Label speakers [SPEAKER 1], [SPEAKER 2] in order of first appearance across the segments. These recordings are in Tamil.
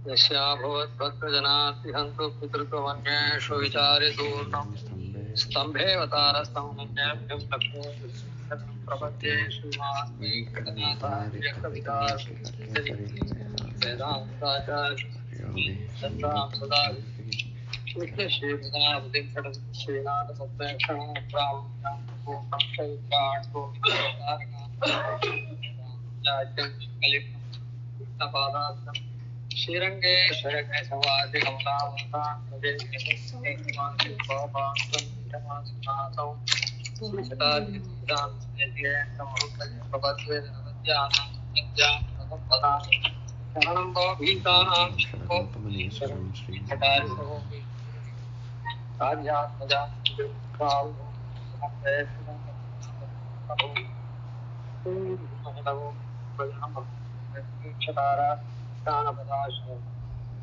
[SPEAKER 1] यस्याभवद्भक्तजनार्तिहन्तु पितृत्वमन्येषु विचारितूर्णं स्तम्भेऽवतारस्तमन्येभ्यं लक्ष्मीं प्रपद्ये श्रीमान् वेङ्कटनाथार्य कवितार्किकेसरी वेदान्ताचार्यं सदा कृष्णश्रीपदावतिं श्रीनाथसप्तक्षणां ब्राह्मणां पूर्णं शैवाट् श्रीरंगे शरण्य समाधि कमलावतांगे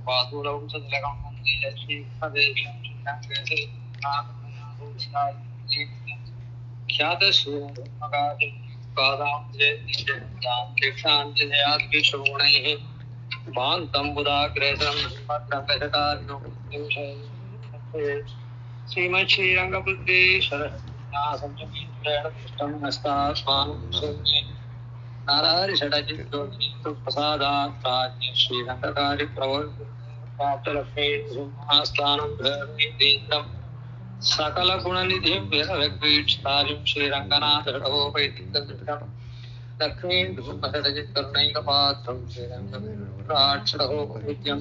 [SPEAKER 1] वासुलवं सदलकं वन्दे श्रीपदेशं ख्यातश्रीमकादं पादां दीक्षान्तिजयाद्विश्रवणैः भान्तं बुधाग्रेसरं श्रीमच्छ्रीरङ्गबुद्धेश्वरसंस्थं हस्तास्मान् नारायण षडजितो प्रसादात् राज्य श्रीरङ्गकारि प्रवर्तलक्ष्मी सिंहास्थानं धर्मेन्द्रं सकलगुणनिधिं विरविक्षारिं श्रीरङ्गनाथषडगोपैतिकं लक्ष्मीं धूमषडजित्करुणैकपात्रं श्रीरङ्गराक्षडगोपविद्यं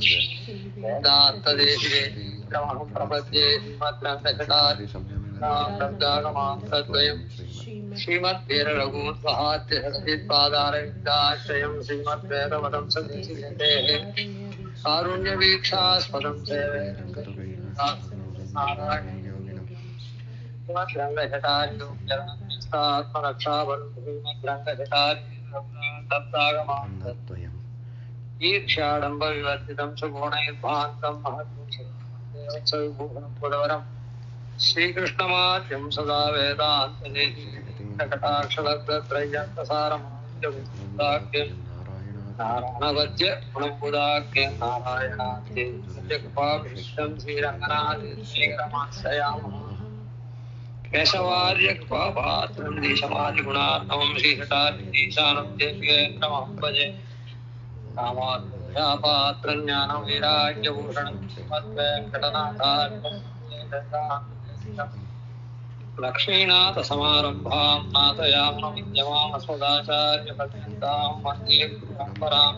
[SPEAKER 1] वेदान्तदेशिके क्रमं प्रपद्ये श्रीमद्रङ्गषडागमात्रद्वयम् श्रीमद्वेर रघुवंशहात्य हृदिपादारविन्दाश्रयं श्रीमद्वेदवदं सदेशिकेः कारुण्यवीक्षास्पदं सेवे श्रीमद्रङ्गजटार्यो श्रीमद्रङ्गजटार्यं ईर्ष्याडम्बविवर्जितं सुगुणैर्भान्तं महद्भूषणं पुरवरं श्रीकृष्णमाद्यं सदा वेदान्तकटाक्षलब्धत्रय्यन्तसारमाद्यं नारायणवद्य गुणमुदाख्यं नारायणाद्यकृपाभिषिक्तं श्रीरङ्गनाथेश्वरमाश्रयामः केशवार्यकृपापात्रं देशमादिगुणार्णवं श्रीहटार्यधीशानं देव्येन्द्रमहं भजे कामात्मजापात्रं ज्ञानवैराग्यभूषणं श्रीमद्वेङ्कटनाथार्यं लक्ष्मीनाथसमारम्भां नाथयामनविद्यमामस्मदाचार्यपर्यन्तां वन्दे परम्परां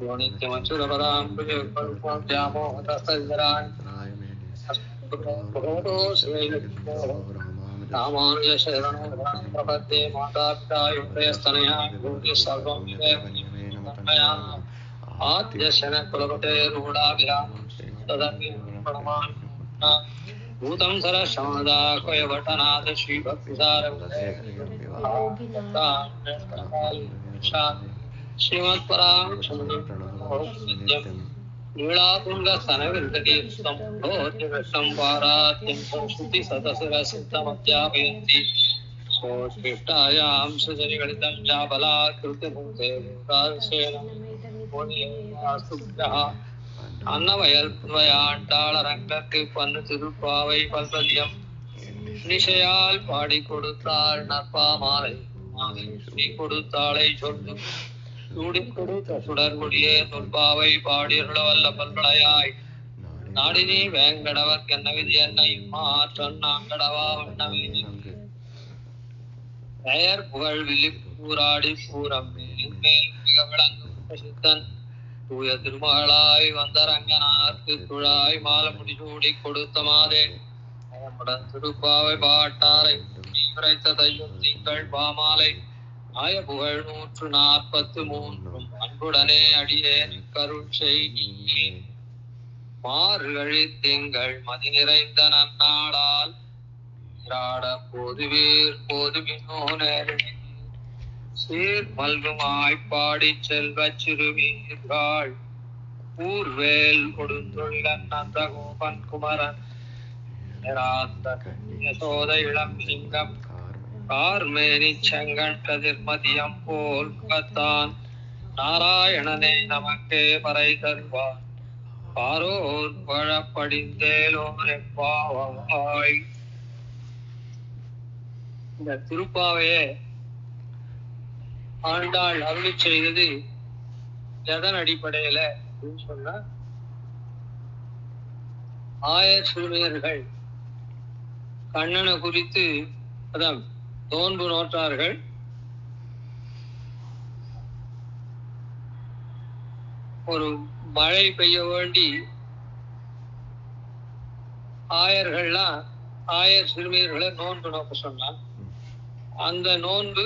[SPEAKER 1] यो नित्यमच्युतपदां रामानुजशरणो प्रपद्ये मातापिता युक्तयस्तनया भूति सर्वं आद्यशनकुलपतेर्मूढाभिरामं तदपि भूतं सरशमदाकयवटनाथ श्रीमत्पराङ्गं लीलापुङ्गस्तनविन्दतीर्थं भोज्यवृष्टं पारात्यं संस्कृतिसदशिरसिद्धमध्यापयन्ति सोत्कृष्टायां सुजनिगणितं चाबलाकृत्यभूते அன்னவயல் புன்வையாண்டாளரங்கற்கு பன்னு திருப்பாவை பல்பதியம் நிஷையால் பாடி கொடுத்தாள் நற்பாமாலை ஸ்ரீ கொடுத்தாளை சொல்லு சூடி கொடுத்த சுடர்முடியே தொல்பாவை பாடியருளவல்ல பல்பளையாய் நாடினி வேங்கடவர் கென்ன விதி என்னை மாற்றன் நாங்கடவா வண்ணமே பெயர் புகழ் விழிப்பூராடி பூரம் மேல் மிக விளங்கும் பிரசித்தன் தூய திருமகளாய் வந்தரங்கனார்க்கு துழாய் மாலை முடிசூடி கொடுத்த மாதே பயமுடன் திருப்பாவை பாட்டாரை உரைத்த தையும் திங்கள் பாமாலை ஆய புகழ் 143 அன்புடனே அடியே கருள் செய்யே மார்கழி திங்கள் மதி நிறைந்த நன்னாளால் இராட போதுவீர் போதுவினோ நேரடி சீர் மல்குமாய் பாடி செல்வ சிறுவீர்கள் ஊர்வேல் கொடுத்துள்ளன் நந்தகோபன் குமரன் யசோத இளம் சிங்கம் கார்மேனி செங்கண் கதிர்மதியம் போல் முகத்தான் நாராயணனே நமக்கே பறை தருவார் பாரோர் பழப்படிந்தேலோரெப்பாவாய். இந்த திருப்பாவையே ஆண்டாள் அருளி செய்தது எதன் அடிப்படையில அப்படின்னு சொன்னா, ஆயர் சிறுமியர்கள் கண்ணனை குறித்து அதான் நோன்பு நோற்றார்கள். ஒரு மழை பெய்ய வேண்டி ஆயர் சிறுமியர்களை நோன்பு நோக்க சொன்னான். அந்த நோன்பு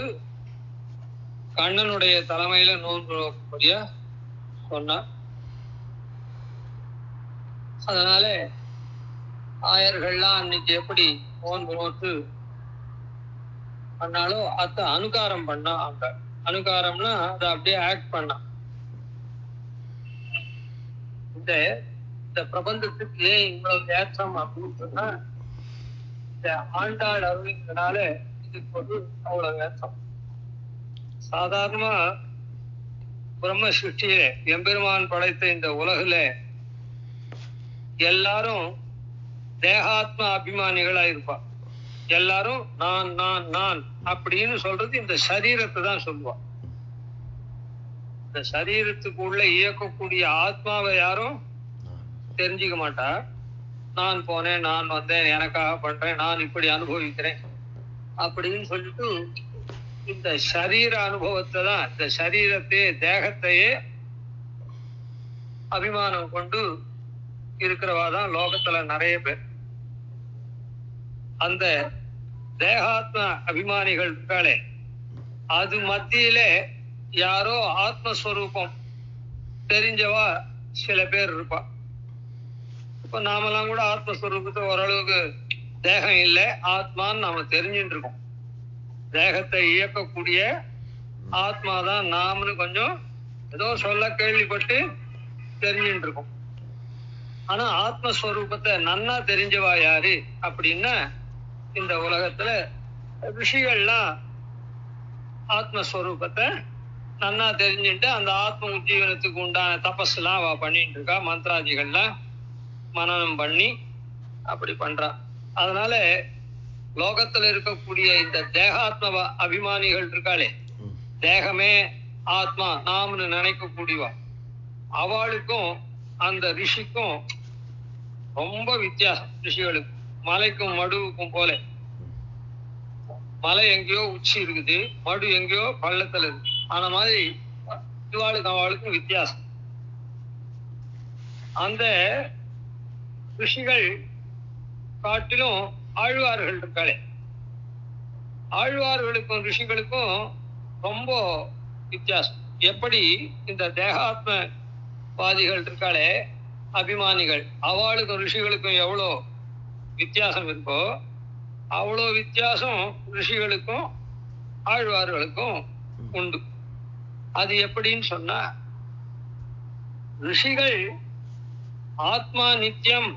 [SPEAKER 1] கண்ணனுடைய தலைமையில நோன்பு நோக்கக்கூடிய சொன்னான். அதனால ஆயர்கள்லாம் அன்னைக்கு எப்படி நோன்பு நோட்டு பண்ணாலும் அத அனுகாரம் பண்ணா. அந்த அனுகாரம்னா அதை அப்படியே ஆக்ட் பண்ணா. இந்த பிரபந்தத்துக்கு ஏன் இவ்வளவு ஏற்றம் அப்படின்னு சொன்னா, இந்த ஆண்டாள் அருளினால இதுக்கு வந்து அவ்வளவு ஏற்றம். சாதாரணமா பிரம்ம சிருஷ்டியில எம்பெருமான் படைத்த இந்த உலகுல எல்லாரும் தேகாத்ம அபிமானிகளா இருப்பா. எல்லாரும் நான் நான் நான் அப்படின்னு சொல்றது இந்த சரீரத்தை தான் சொல்லுவா. இந்த சரீரத்துக்குள்ள இயக்கக்கூடிய ஆத்மாவை யாரும் தெரிஞ்சுக்க மாட்டா. நான் போனேன், நான் வந்தேன், எனக்காக பண்றேன், நான் இப்படி அனுபவிக்கிறேன் அப்படின்னு சொல்லிட்டு இந்த சரீர அனுபவத்தை தான், இந்த சரீரத்தையே தேகத்தையே அபிமானம் கொண்டு இருக்கிறவாதான் லோகத்துல நிறைய பேர். அந்த தேகாத்ம அபிமானிகள் இருக்காளே, அது மத்தியிலே யாரோ ஆத்மஸ்வரூபம் தெரிஞ்சவா சில பேர் இருப்பா. இப்ப நாமெல்லாம் கூட ஆத்மஸ்வரூபத்தை ஓரளவுக்கு தேகம் இல்லை ஆத்மான்னு நாம தெரிஞ்சுட்டு இருக்கோம். தேகத்தை இயக்கக்கூடிய ஆத்மாதான் நாமனு கொஞ்சம் ஏதோ சொல்ல கேள்விப்பட்டு தெரிஞ்சுட்டு இருக்கோம். ஆனா ஆத்மஸ்வரூபத்தை நன்னா தெரிஞ்சவா யாரு அப்படின்னா, இந்த உலகத்துல ரிஷிகள்லாம் ஆத்மஸ்வரூபத்தை நன்னா தெரிஞ்சுட்டு அந்த ஆத்ம உஜ்ஜீவனத்துக்கு உண்டான தபஸ் எல்லாம் அவ பண்ணிட்டு இருக்கா. மந்திராதிகள்லாம் மனனம் பண்ணி அப்படி பண்றா. அதனால லோகத்துல இருக்கக்கூடிய இந்த தேகாத்ம அபிமானிகள் இருக்காளே, தேகமே ஆத்மா நாம்னு நினைக்கக்கூடியவா, அவளுக்கும் அந்த ரிஷிக்கும் ரொம்ப வித்தியாசம். ரிஷிகளுக்கு மலைக்கும் மடுவுக்கும் போல. மலை எங்கேயோ உச்சி இருக்குது, மடு எங்கேயோ பள்ளத்துல இருக்கு. ஆன மாதிரி இவாளுக்கும் அவளுக்கும் வித்தியாசம். அந்த ரிஷிகள் காட்டிலும் ஆழ்வார்கள் இருக்காளே, ஆழ்வார்களுக்கும் ரிஷிகளுக்கும் ரொம்ப வித்தியாசம். எப்படி இந்த தேகாத்மவாதிகள் இருக்காளே அபிமானிகள், அவளுக்கும் ரிஷிகளுக்கும் எவ்வளோ வித்தியாசம் இருக்கோ அவ்வளோ வித்தியாசம் ரிஷிகளுக்கும் ஆழ்வார்களுக்கும் உண்டு. அது எப்படின்னு சொன்னா, ரிஷிகள் ஆத்மா நித்தியம்,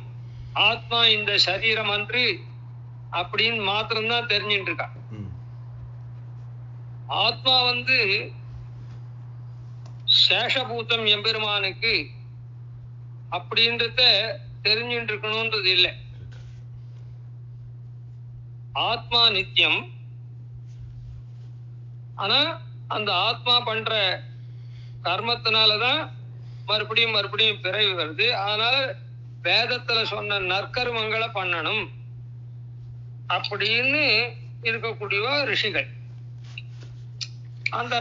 [SPEAKER 1] ஆத்மா இந்த சரீரம் அன்று அப்படின்னு மாத்திரம்தான் தெரிஞ்சுட்டு இருக்கா. ஆத்மா வந்து சேஷபூதம் எம்பெருமானுக்கு அப்படின்றத தெரிஞ்சுட்டு இருக்கணும்ன்றது இல்லை. ஆத்மா நித்தியம். ஆனா அந்த ஆத்மா பண்ற கர்மத்தினாலதான் மறுபடியும் மறுபடியும் பிறவி வருது. அதனால வேதத்துல சொன்ன நற்கர்மங்களை பண்ணணும் அப்படின்னு இருக்கக்கூடியவா ரிஷிகள். அந்த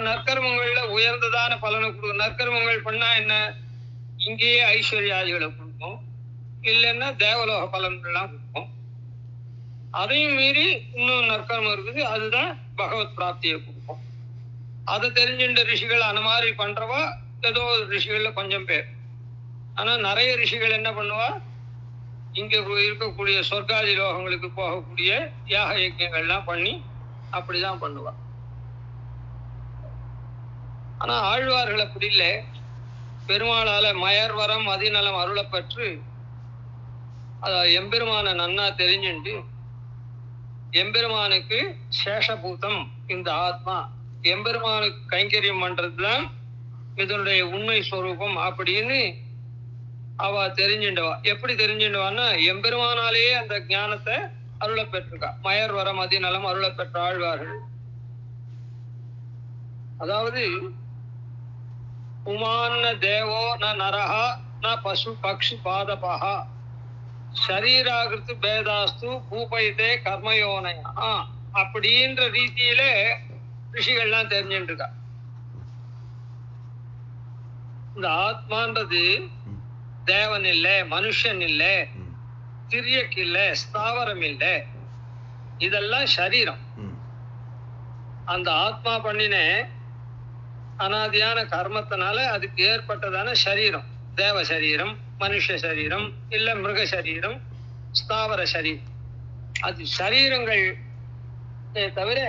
[SPEAKER 1] நற்கர்மங்கள்ல உயர்ந்ததான பலனை கொடுக்கும். நற்கர்மங்கள் பண்ணா என்ன, இங்கேயே ஐஸ்வர்யாதிகளை கொடுக்கும், இல்லைன்னா தேவலோக பலன்கள்லாம் கொடுக்கும். அதையும் மீறி இன்னும் நற்கர்மம் இருக்குது, அதுதான் பகவத் பிராப்தியை கொடுக்கும். அதை தெரிஞ்சுட்ட ரிஷிகள் அந்த மாதிரி பண்றவா ஏதோ ரிஷிகள்ல கொஞ்சம் பேர். ஆனா நிறைய ரிஷிகள் என்ன பண்ணுவா, இங்க இருக்கக்கூடிய சொர்க்காதி லோகங்களுக்கு போகக்கூடிய யாக யஜ்யங்கள்லாம் பண்ணி அப்படிதான் பண்ணுவா. ஆனா ஆழ்வார்கள் அப்படி இல்லை. பெருமாளால மயர்வரம் அதிநலம் அருளப்பற்று எம்பெருமான நன்னா தெரிஞ்சுண்டு, எம்பெருமானுக்கு சேஷபூதம் இந்த ஆத்மா, எம்பெருமானுக்கு கைங்கரியம் பண்றதுதான் இதனுடைய உண்மை ஸ்வரூபம் அப்படின்னு அவ தெரிஞ்சுண்டவா. எப்படி தெரிஞ்சுண்டவான்னா எம்பெருமானாலேயே அந்த ஞானத்தை அருள பெற்றிருக்கா. மயர் வர மதி நலம் அருள பெற்ற ஆழ்வார்கள். அதாவது உமான தேவோ ந நரஹா ந பசு பக்ஷி பாதபஹா ஷரீராகிருத்து பேதாஸ்து பூபைதே கர்மயோனயா அப்படின்ற ரீதியில ரிஷிகள்லாம் தெரிஞ்சுட்டு இருக்கா. இந்த ஆத்மான்றது தேவன் இல்ல, மனுஷன் இல்ல, திரியக் இல்ல, ஸ்தாவரம் இல்ல, இதெல்லாம் சரீரம். அந்த ஆத்மா பண்ணின அனாதியான கர்மத்தினால அதுக்கு ஏற்பட்டதான சரீரம், தேவ சரீரம், மனுஷ சரீரம், இல்ல மிருக சரீரம், ஸ்தாவர சரீரம். அது சரீரங்கள் தவிர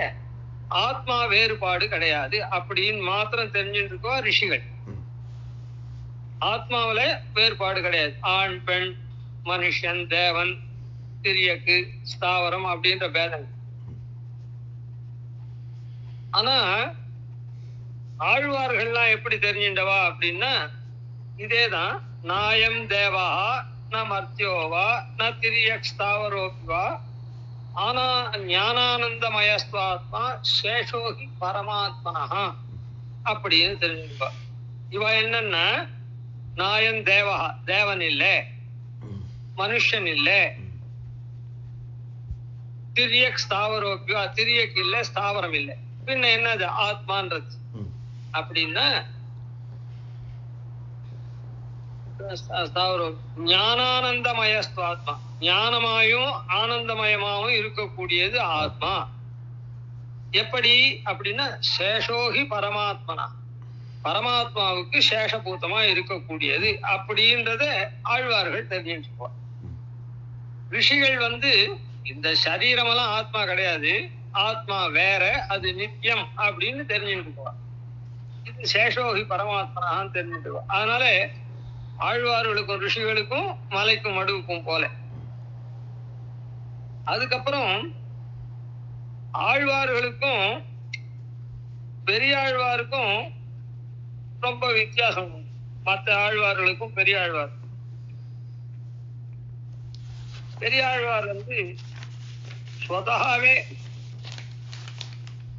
[SPEAKER 1] ஆத்மா வேறுபாடு கிடையாது அப்படின்னு மாத்திரம் தெரிஞ்சுட்டு இருக்கோ ரிஷிகள். ஆத்மாவில வேறுபாடு கிடையாது. ஆண் பெண், மனுஷன், தேவன், திரியக்கு, ஸ்தாவரம் அப்படின்ற பேதம். ஆனா ஆழ்வார்கள்லாம் எப்படி தெரிஞ்சின்றவா அப்படின்னா இதேதான். நாயம் தேவா ந மர்த்தியோவா ந திரியக் ஸ்தாவரோவா ஆனா ஞானானந்தமயஸ்வாத்மா சேஷோகி பரமாத்மனா அப்படின்னு தெரிஞ்சுப்பா. இவ என்னன்னா நாயன் தேவா தேவன் இல்ல, மனுஷன் இல்ல, திரியக் ஸ்தாவரோபியா திரியக் இல்ல, ஸ்தாவரம் இல்ல, பின்ன என்னது ஆத்மான்றது அப்படின்னா ஞானானந்தமயஸ்வாத்மா ஞானமாயும் ஆனந்தமயமாவும் இருக்கக்கூடியது ஆத்மா. எப்படி அப்படின்னா சேஷோகி பரமாத்மனா பரமாத்மாவுக்கு சேஷபூதமா இருக்கக்கூடியது அப்படின்றத ஆழ்வார்கள் தெரிஞ்சுக்குவார். ரிஷிகள் இந்த சரீரமெல்லாம் ஆத்மா கிடையாது, ஆத்மா வேற, அது நித்தியம் அப்படின்னு தெரிஞ்சுக்குவார். இது சேஷோகி பரமாத்மனான்னு தெரிஞ்சுக்குவார். அதனால ஆழ்வார்களுக்கும் ரிஷிகளுக்கும் மலைக்கும் மடுவுக்கும் போல. அதுக்கப்புறம் ஆழ்வார்களுக்கும் பெரியாழ்வாருக்கும் ரொம்ப வித்தியாசம் உண்டு. மற்ற ஆழ்வார்களுக்கும் பெரியாழ்வார். பெரியாழ்வார் ஸ்வதகாவே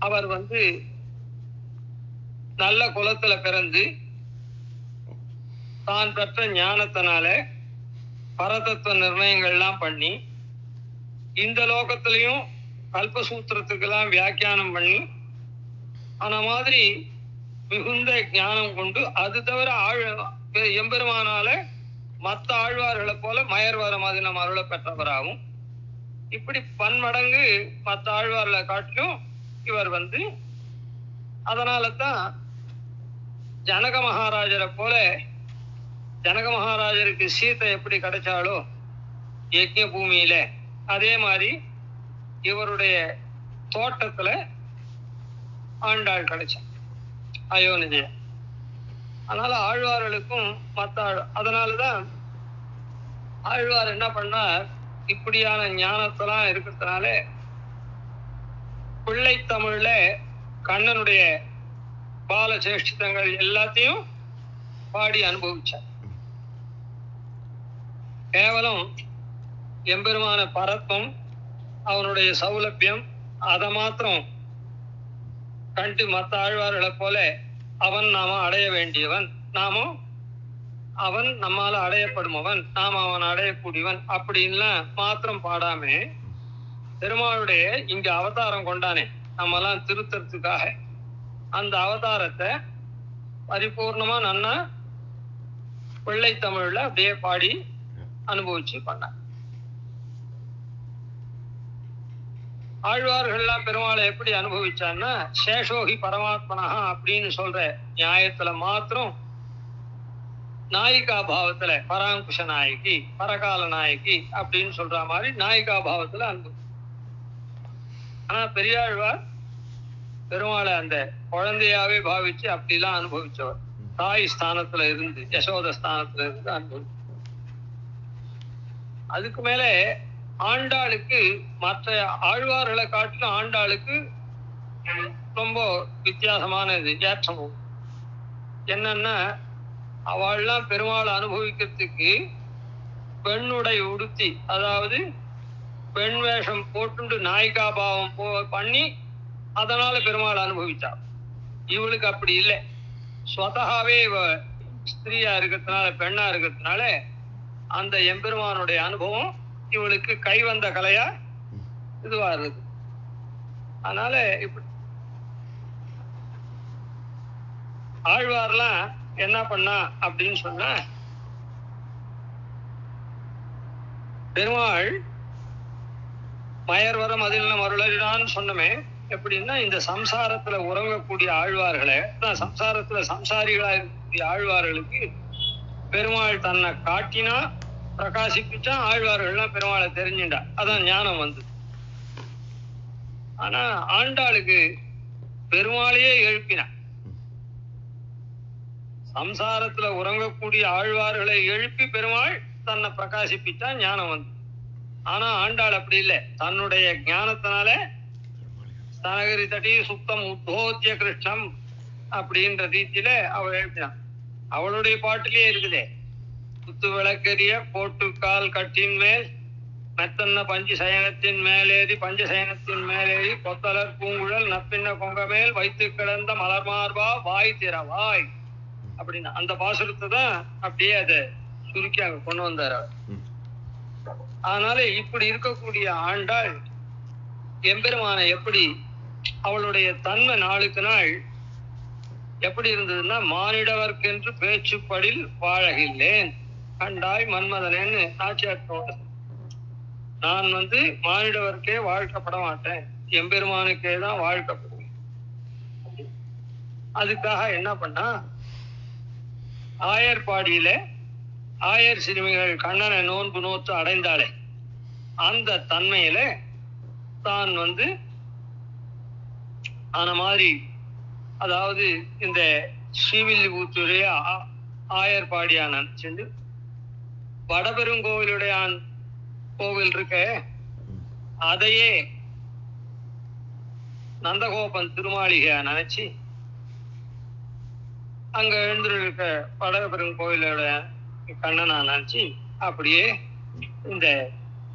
[SPEAKER 1] அவர் நல்ல குலத்துல பிறந்து தான் பெற்ற ஞானத்தினால பரதத்துவ நிர்ணயங்கள்லாம் பண்ணி இந்த லோகத்திலையும் கல்பசூத்திரத்துக்கெல்லாம் வியாக்கியானம் பண்ணி அந்த மாதிரி மிகுந்த ஞானம் கொண்டு அது தவிர எம்பெருமானால மற்ற ஆழ்வார்களை போல மயர் வர மாதிரி நம்ம அருள பெற்றவராகும். இப்படி பன்மடங்கு மற்ற ஆழ்வார்களை காட்டிலும் இவர் அதனால தான் ஜனக மகாராஜரை போல ஜனக மகாராஜருக்கு சீதை எப்படி கிடைச்சாலோ யஜ்ஞ பூமியில, அதே மாதிரி இவருடைய தோட்டத்துல ஆண்டாள் கிடைச்சான் அயோனிஜய. அதனால ஆழ்வார்களுக்கும் அதனாலதான் ஆழ்வார் என்ன பண்ணார், இப்படியான ஞானத்தெல்லாம் இருக்கிறதுனால பிள்ளை தமிழ்ல கண்ணனுடைய பால சேஷ்டிதங்கள் எல்லாத்தையும் பாடி அனுபவிச்சார். கேவலம் எம்பெருமான பரத்வம், அவனுடைய சௌலபியம் அதை மாத்திரம் கண்டு மற்ற ஆழ்வார்களை போல அவன் நாம அடைய வேண்டியவன், நாமும் அவன் நம்மால அடையப்படுமவன், நாம் அவன் அடையக்கூடியவன் அப்படின்லாம் மாத்திரம் பாடாம பெருமாளுடைய இங்க அவதாரம் கொண்டானே நம்மெல்லாம் திருத்தறதுக்காக, அந்த அவதாரத்தை பரிபூர்ணமா நன்னா பிள்ளை தமிழ்ல அப்படியே பாடி அனுபவிச்சு பண்ண. ஆழ்வார்கள்லாம் பெருமாளை எப்படி அனுபவிச்சான்னா சேஷோகி பரமாத்மனா அப்படின்னு சொல்ற நியாயத்துல மாத்திரம் நாயிகா பாவத்துல பராங்குஷ நாயகி, பரகால நாயகி அப்படின்னு சொல்ற மாதிரி நாயிகா பாவத்துல அனுபவி. ஆனா பெரியாழ்வார் பெருமாளை அந்த குழந்தையாவே பாவிச்சு அப்படிலாம் அனுபவிச்சவர். தாய் ஸ்தானத்துல இருந்து, யசோத ஸ்தானத்துல இருந்து அனுபவி. அதுக்கு மேல ஆண்டாளுக்கு மற்ற ஆழ்வார்களை காட்டிலும் ஆண்டாளுக்கு ரொம்ப வித்தியாசமானது ஏற்றமும் என்னன்னா அவள்லாம் பெருமாள் அனுபவிக்கிறதுக்கு பெண்ணுடை உடுத்தி, அதாவது பெண் வேஷம் போட்டு நாயிகா பாவம் பண்ணி அதனால பெருமாள் அனுபவிச்சாள். இவளுக்கு அப்படி இல்லை. ஸ்வதகாவே இவ ஸ்திரீயா இருக்கிறதுனால, பெண்ணா இருக்கிறதுனால அந்த எம்பெருமானுடைய அனுபவம் இவளுக்கு கை வந்த கலையா இதுவா இருக்குது. அதனால இப்படி ஆழ்வார்லாம் என்ன பண்ணா அப்படின்னு சொன்னா, பெருமாள் மயர்வரம் அதில் மருளான்னு சொன்னமே. எப்படின்னா, இந்த சம்சாரத்துல உறங்கக்கூடிய ஆழ்வார்களை, சம்சாரத்துல சம்சாரிகளா இருக்கக்கூடிய ஆழ்வார்களுக்கு பெருமாள் தன்னை காட்டினா பிரகாசிப்பிச்சா ஆழ்வார்கள்லாம் பெருமாளை தெரிஞ்சுண்டா. அதான் ஞானம் வந்து. ஆனா ஆண்டாளுக்கு பெருமாளையே எழுப்பினா. சம்சாரத்துல உறங்கக்கூடிய ஆழ்வார்களை எழுப்பி பெருமாள் தன்னை பிரகாசிப்பிச்சா ஞானம் வந்து. ஆனா ஆண்டாள் அப்படி இல்லை. தன்னுடைய ஞானத்தினால தனகரி தட்டி சுத்தம் உத்போத்திய கிருஷ்ணம் அப்படின்ற ரீதியில அவள் எழுப்பினான். அவளுடைய பாட்டிலேயே இருக்குதே, குத்து விளக்கெரிய போட்டு கால் கட்டின் மேல் மெத்தன்ன பஞ்சு சயனத்தின் மேலேறி பஞ்ச சயனத்தின் மேலேறி கொத்தலர் பூங்குழல் நப்பின்ன கொங்க மேல் வைத்து கிடந்த மலர் மார்பா வாய் திறவாய் அப்படின்னு அந்த பாசுரத்தை தான் அப்படியே அதை சுருக்கி அங்க கொண்டு வந்தார் அவர். அதனால இப்படி இருக்கக்கூடிய ஆண்டாள் எம்பெருமானை எப்படி அவளுடைய தன்மை நாளுக்கு நாள் எப்படி இருந்ததுன்னா, மானிடவர்க்கென்று பேச்சுப்படில் வாழகில்லேன் கண்டாய் மன்மதனேன்னு நாச்சியார். நான் மானிடவர்க்கே வாழ்க்கப்பட மாட்டேன், எம்பெருமானுக்கே தான் வாழ்க்கப்படுவேன். அதுக்காக என்ன பண்ணா, ஆயர்பாடியில ஆயர் சிறுமிகள் கண்ணனை நோன்பு நோத்து அடைந்தாளே அந்த தன்மையில தான் ஆன மாதிரி, அதாவது இந்த ஸ்ரீவில்லிபுத்தூரே ஆயர்பாடியான சென்று வடபெருங்கோவிலுடைய கோவில் இருக்க அதையே நந்தகோபன் திருமாளிகையா நினைச்சு அங்க எழுந்திருக்க வடபெருங்கோவிலோட கண்ணனா நினைச்சு அப்படியே இந்த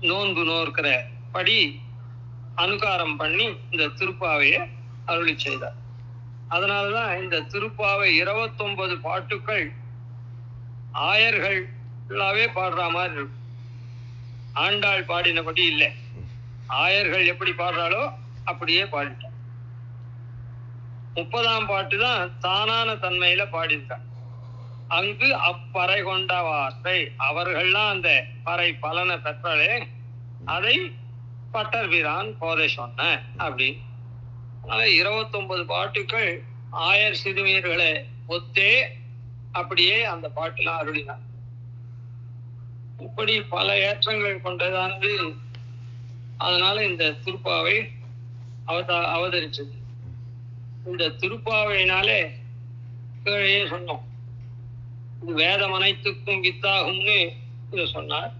[SPEAKER 1] நோன்பு நோக்கிற படி அனுகாரம் பண்ணி இந்த திருப்பாவைய அருளி செய்தார். அதனாலதான் இந்த திருப்பாவை 29 பாட்டுக்கள் ஆயர்களாவே பாடுற மாதிரி இருக்கும். ஆண்டாள் பாடினபடி இல்லை, ஆயர்கள் எப்படி பாடுறாளோ அப்படியே பாடிட்டார். 30ஆம் பாட்டு தான் தானான தன்மையில பாடியிருக்கார். அங்கு அப்பறை கொண்ட வார்த்தை, அவர்கள்லாம் அந்த பறை பலனை பெற்றாலே அதை பட்டர் வீரான் போதை சொன்ன அப்படி. அதனால 29 பாட்டுக்கள் ஆயர் சிறுமியர்களை ஒத்தே அப்படியே அந்த பாட்டுலாம் அருளினார். இப்படி பல ஏற்றங்கள் கொண்டதானது. அதனால இந்த திருப்பாவை அவதரிச்சது. இந்த திருப்பாவையினாலே கீழே சொன்னோம், இது வேதம் அனைத்துக்கும் வித்தாகும்னு இத சொன்னார்.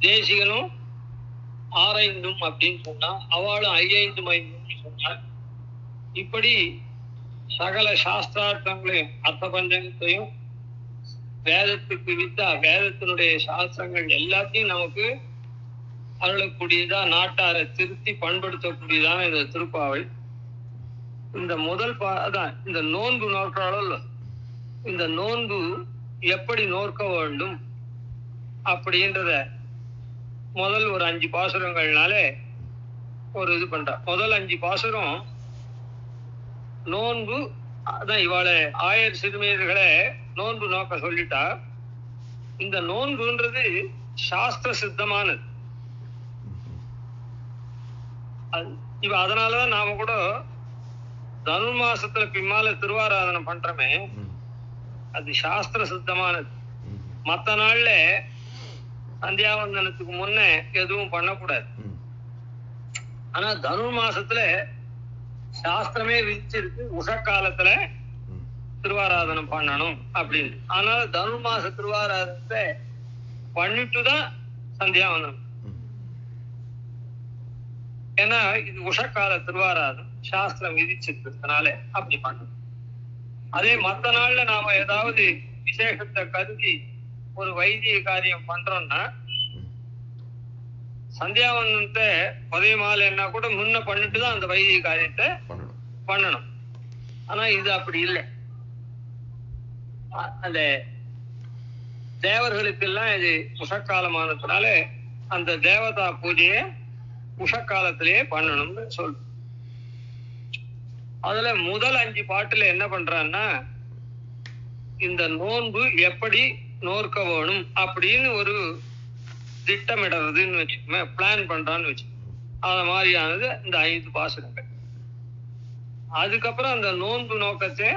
[SPEAKER 1] தேசிகனும் ஆரைந்தும் அப்படின்னு சொன்னா, அவளும் 5 மைந்தும் சொன்னார். இப்படி சகல சாஸ்திரார்த்தங்களையும் அர்த்த பஞ்சங்கத்தையும் வேதத்துக்கு வித்தா வேதத்தினுடைய சாஸ்திரங்கள் எல்லாத்தையும் நமக்கு அருளக்கூடியதா, நாட்டாரை திருத்தி பண்படுத்தக்கூடியதான இந்த திருப்பாவை. இந்த முதல் அதான் இந்த நோன்பு நோக்கிறாளோ, இந்த நோன்பு எப்படி நோக்க வேண்டும் அப்படின்றத முதல் ஒரு 5 பாசுரங்கள்னாலே ஒரு இது பண்ற. முதல் 5 பாசுரம் நோன்பு, அதான் இவாளை ஆயர் சிறுமியர்களை நோன்பு நோக்க சொல்லிட்டா. இந்த நோன்புன்றது சாஸ்திர சித்தமானது. இவ அதனாலதான் நாம கூட தனுர்மாசத்துல பின்னால திருவாராதனை பண்றோமே, அது சாஸ்திர சித்தமானது. மத்த நாள்ல சந்தியாவந்தனத்துக்கு முன்ன எதுவும் பண்ணக்கூடாது. ஆனா தனுர்மாசத்துல சாஸ்திரமே விதிச்சிருக்கு உஷக்காலத்துல திருவாராதனம் பண்ணணும் அப்படின்னு. அதனால தனுர்மாச திருவாராதனத்தை பண்ணிட்டுதான் சந்தியாவந்தனம். ஏன்னா இது உஷக்கால திருவாராதனம் சாஸ்திரம் விதிச்சிருக்கிறதுனால அப்படி பண்ணணும். அதே மத்த நாள்ல நாம ஏதாவது விசேஷத்தை கருதி ஒரு வைத்திய காரியம் பண்றோம்னா சந்தியாவந்தனத்தை உதய மாலை என்ன கூட முன்ன பண்ணிட்டுதான் அந்த வைத்திய காரியத்தை பண்ணணும். ஆனா இது அப்படி இல்லை. அந்த தேவர்களுக்கெல்லாம் இது உஷக்காலமானதுனால அந்த தேவதா பூஜைய உஷக்காலத்திலேயே பண்ணணும்னு சொல்லு. அதுல முதல் 5 பாட்டுல என்ன பண்றான்னா இந்த நோன்பு எப்படி நோர்க்க வேணும் அப்படின்னு ஒரு திட்டமிடுறதுன்னு வச்சுக்கோமே, பிளான் பண்றான்னு வச்சு அத மாதிரியானது இந்த 5 பாசுரங்கள். அதுக்கப்புறம் அந்த நோன்பு நோக்கத்தை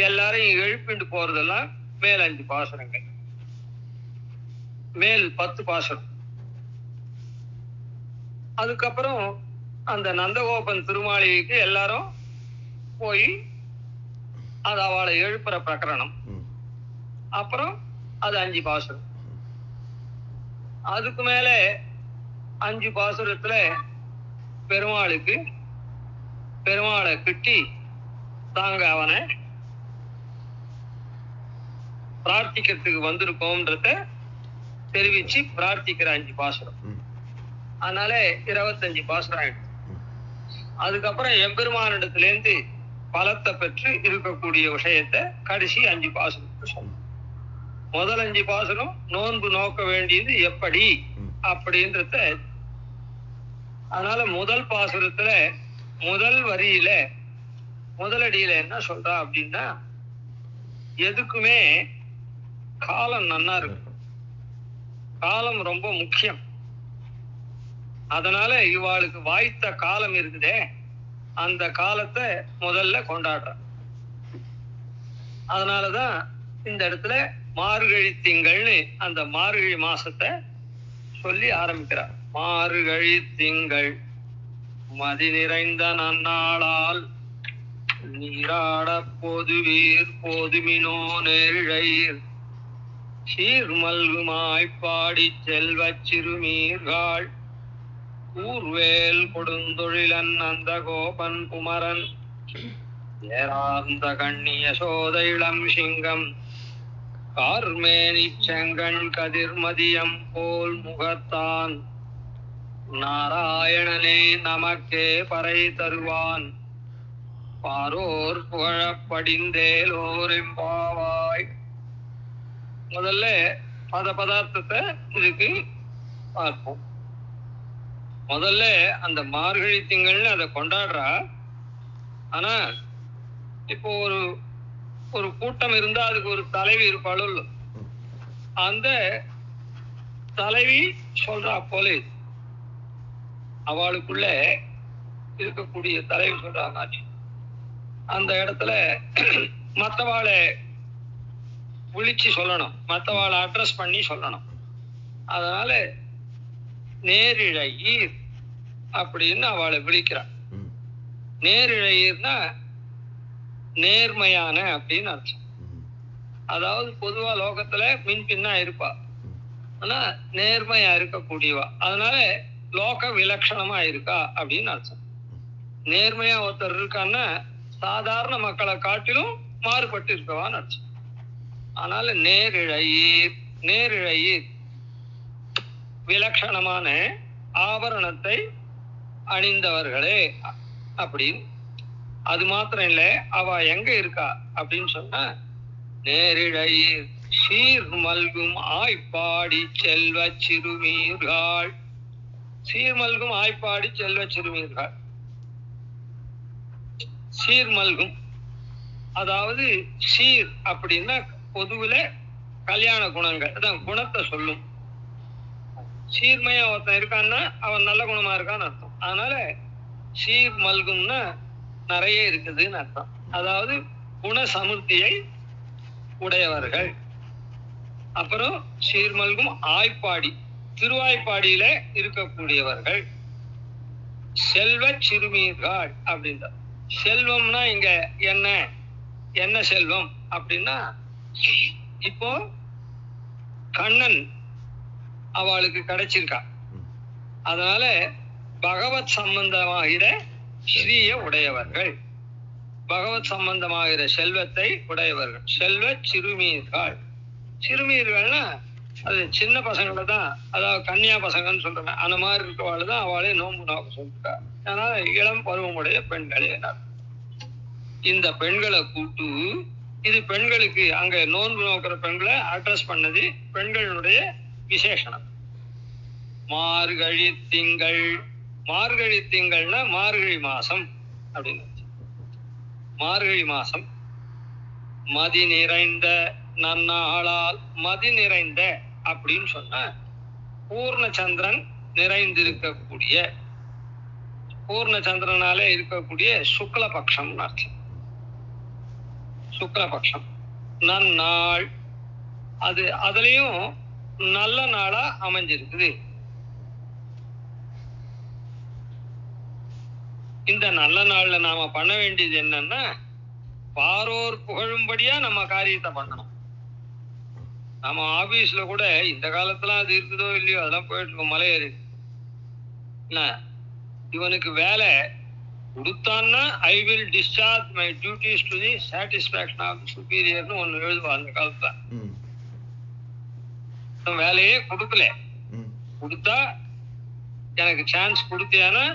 [SPEAKER 1] எல்லாரையும் எழுப்பிட்டு போறதெல்லாம் மேல் 5 பாசுரங்கள், மேல் 10 பாசுரம். அதுக்கப்புறம் அந்த நந்தகோபன் திருமாளிகைக்கு எல்லாரும் போய் அது அவளை எழுப்புற பிரகரணம். அப்புறம் அது 5 பாசுரம். அதுக்கு மேல 5 பாசுரத்துல பெருமாளை கிட்டி தாங்க அவனை பிரார்த்திக்கிறதுக்கு வந்திருக்கோம்ன்றத தெரிவிச்சு பிரார்த்திக்கிற 5 பாசுரம். அதனால 25 பாசுரம் ஆயிடுச்சு. அதுக்கப்புறம் எம்பெருமானிடத்துல இருந்து பலத்தை பெற்று இருக்கக்கூடிய விஷயத்தை கடைசி 5 பாசுரத்துக்கு சொல்லும். முதல் 5 பாசுரம் நோன்பு நோக்க வேண்டியது எப்படி அப்படின்றத. அதனால முதல் பாசுரத்துல முதல் வரியில முதலடியில என்ன சொல்றா அப்படின்னா, எதுக்குமே காலம் நன்னா இருக்கும், காலம் ரொம்ப முக்கியம். அதனால இவாளுக்கு வாய்த்த காலம் இருக்குதே அந்த காலத்தை முதல்ல கொண்டாடுற. அதனாலதான் இந்த இடத்துல மார்கழி திங்கள்னு அந்த மார்கழி மாசத்தை சொல்லி ஆரம்பிக்கிறார். மார்கழி திங்கள் மதி நிறைந்த நன்னாளால் நீராட பொதுவீர் பொதுமினோ நெழிழீர் சீர்மல்குமாய்ப்பாடி செல்வச் சிறுமீர்கள் ஊர்வேல் கொடுந்தொழிலன் அந்த கோபன் குமரன் ஏராந்த கண்ணிய சோத இளம் சிங்கம் கார்மேனி செங்கண் கதிர்மதியம் போல் முகத்தான் நாராயணனே நமக்கே பறை தருவான் பாரோர் புகழப்படிந்தேலோர் எம்பாவாய். முதல்ல பதார்த்தத்தை இதுக்கு பார்ப்போம். முதல்ல அந்த மார்கழி திங்கள்னு அதை கொண்டாடுறா. ஆனா இப்போ ஒரு கூட்டம் இருந்தா அதுக்கு ஒரு தலைவி இருப்பாளோ, அந்த தலைவி சொல்றா போல அவளுக்குள்ள இருக்கக்கூடிய தலைவி சொல்றாங்க. அந்த இடத்துல மத்தவாளை விழிச்சு சொல்லணும், மத்தவாளை அட்ரஸ் பண்ணி சொல்லணும். அதனால நேரிழையீர் அப்படின்னு அவளை விழிக்கிறான். நேரிழையீர்னா நேர்மையான அப்படின்னு அர்த்தம். அதாவது பொதுவா லோகத்துல மின்பின்னா இருப்பா, ஆனா நேர்மையா இருக்கக்கூடியவா. அதனால லோக விலட்சணமா இருக்கா அப்படின்னு அர்த்தம். நேர்மையா ஒருத்தர் இருக்கான்னா சாதாரண மக்களை காட்டிலும் மாறுபட்டு இருக்கவான்னு அர்த்தம். அதனால நேரிழையீர் விலட்சணமான ஆபரணத்தை அணிந்தவர்களே அப்படின்னு. அது மாத்திரம் இல்ல, அவ எங்க இருக்கா அப்படின்னு சொன்னா நேரிழையீர் சீர் மல்கும் ஆய்ப்பாடி செல்வ சிறுமீர்கள். சீர்மல்கும் ஆய்ப்பாடி செல்வ சிறுமீர்கள். சீர்மல்கும் அதாவது சீர் அப்படின்னா பொதுவில கல்யாண குணங்கள், அதான் குணத்தை சொல்லும். சீர்மையா ஒருத்தன் இருக்கான்னா அவன் நல்ல குணமா இருக்கான்னு அர்த்தம். அதனால சீர் மல்கும்னா நிறைய இருக்குதுன்னு அர்த்தம். அதாவது குண சமுர்த்தியை உடையவர்கள். அப்புறம் சீர்மல்கும் ஆய்ப்பாடி திருவாய்ப்பாடியில இருக்கக்கூடியவர்கள். செல்வ சிறுமீர்கள் அப்படின்ற. செல்வம்னா இங்க என்ன செல்வம் அப்படின்னா, இப்போ கண்ணன் அவளுக்கு கிடைச்சிருக்கா. அதனால பகவத் சம்பந்தமாகிற ஸ்ரீய உடையவர்கள். பகவத் சம்பந்தமாகிற செல்வத்தை உடையவர்கள். செல்வ சிறுமீர்கள். சிறுமீர்கள்னா அது சின்ன பசங்களை தான், அதாவது கன்னியா பசங்கன்னு சொல்றாங்க, அந்த மாதிரி இருக்கவாள் தான் அவளே நோன்பு நோக்க சொல்லிட்டா. அதனால இளம் பருவமுடைய பெண்களே. இந்த பெண்களை கூட்டு, இது பெண்களுக்கு அங்க நோன்பு நோக்கிற பெண்களை அட்ரஸ் பண்ணது பெண்களுடைய விசேஷனம். மார்கழி திங்கள். மார்கழி திங்கள்னா மார்கழி மாசம் அப்படின்னு. மார்கழி மாசம் மதி நிறைந்த நன்னாளால். மதி நிறைந்த அப்படின்னு சொன்ன பூர்ண சந்திரன் நிறைந்திருக்கக்கூடிய, பூர்ண சந்திரனாலே இருக்கக்கூடிய சுக்லபக்ஷம் அர்த்தம். சுக்லபக்ஷம் நன்னாள், அது அதுலயும் நல்ல நாளா அமைஞ்சிருக்குது. இந்த நல்ல நாள்ல நாம பண்ண வேண்டியது என்னன்னா, பாரோர் புகழும்படியா நம்ம காரியத்தை பண்ணணும். நம்ம ஆபீஸ்ல கூட இந்த காலத்துல அது இருக்குதோ இல்லையோ, அதெல்லாம் போயிட்டு இருக்கோம் மலையேறி. இவனுக்கு வேலை கொடுத்தான்னா I will discharge my duties to the satisfaction of சுப்பீரியர்னு ஒண்ணு எழுதுவா அந்த காலத்துல. வேலையே கொடுக்கல, கொடுத்தா எனக்கு சான்ஸ் கொடுத்தியானா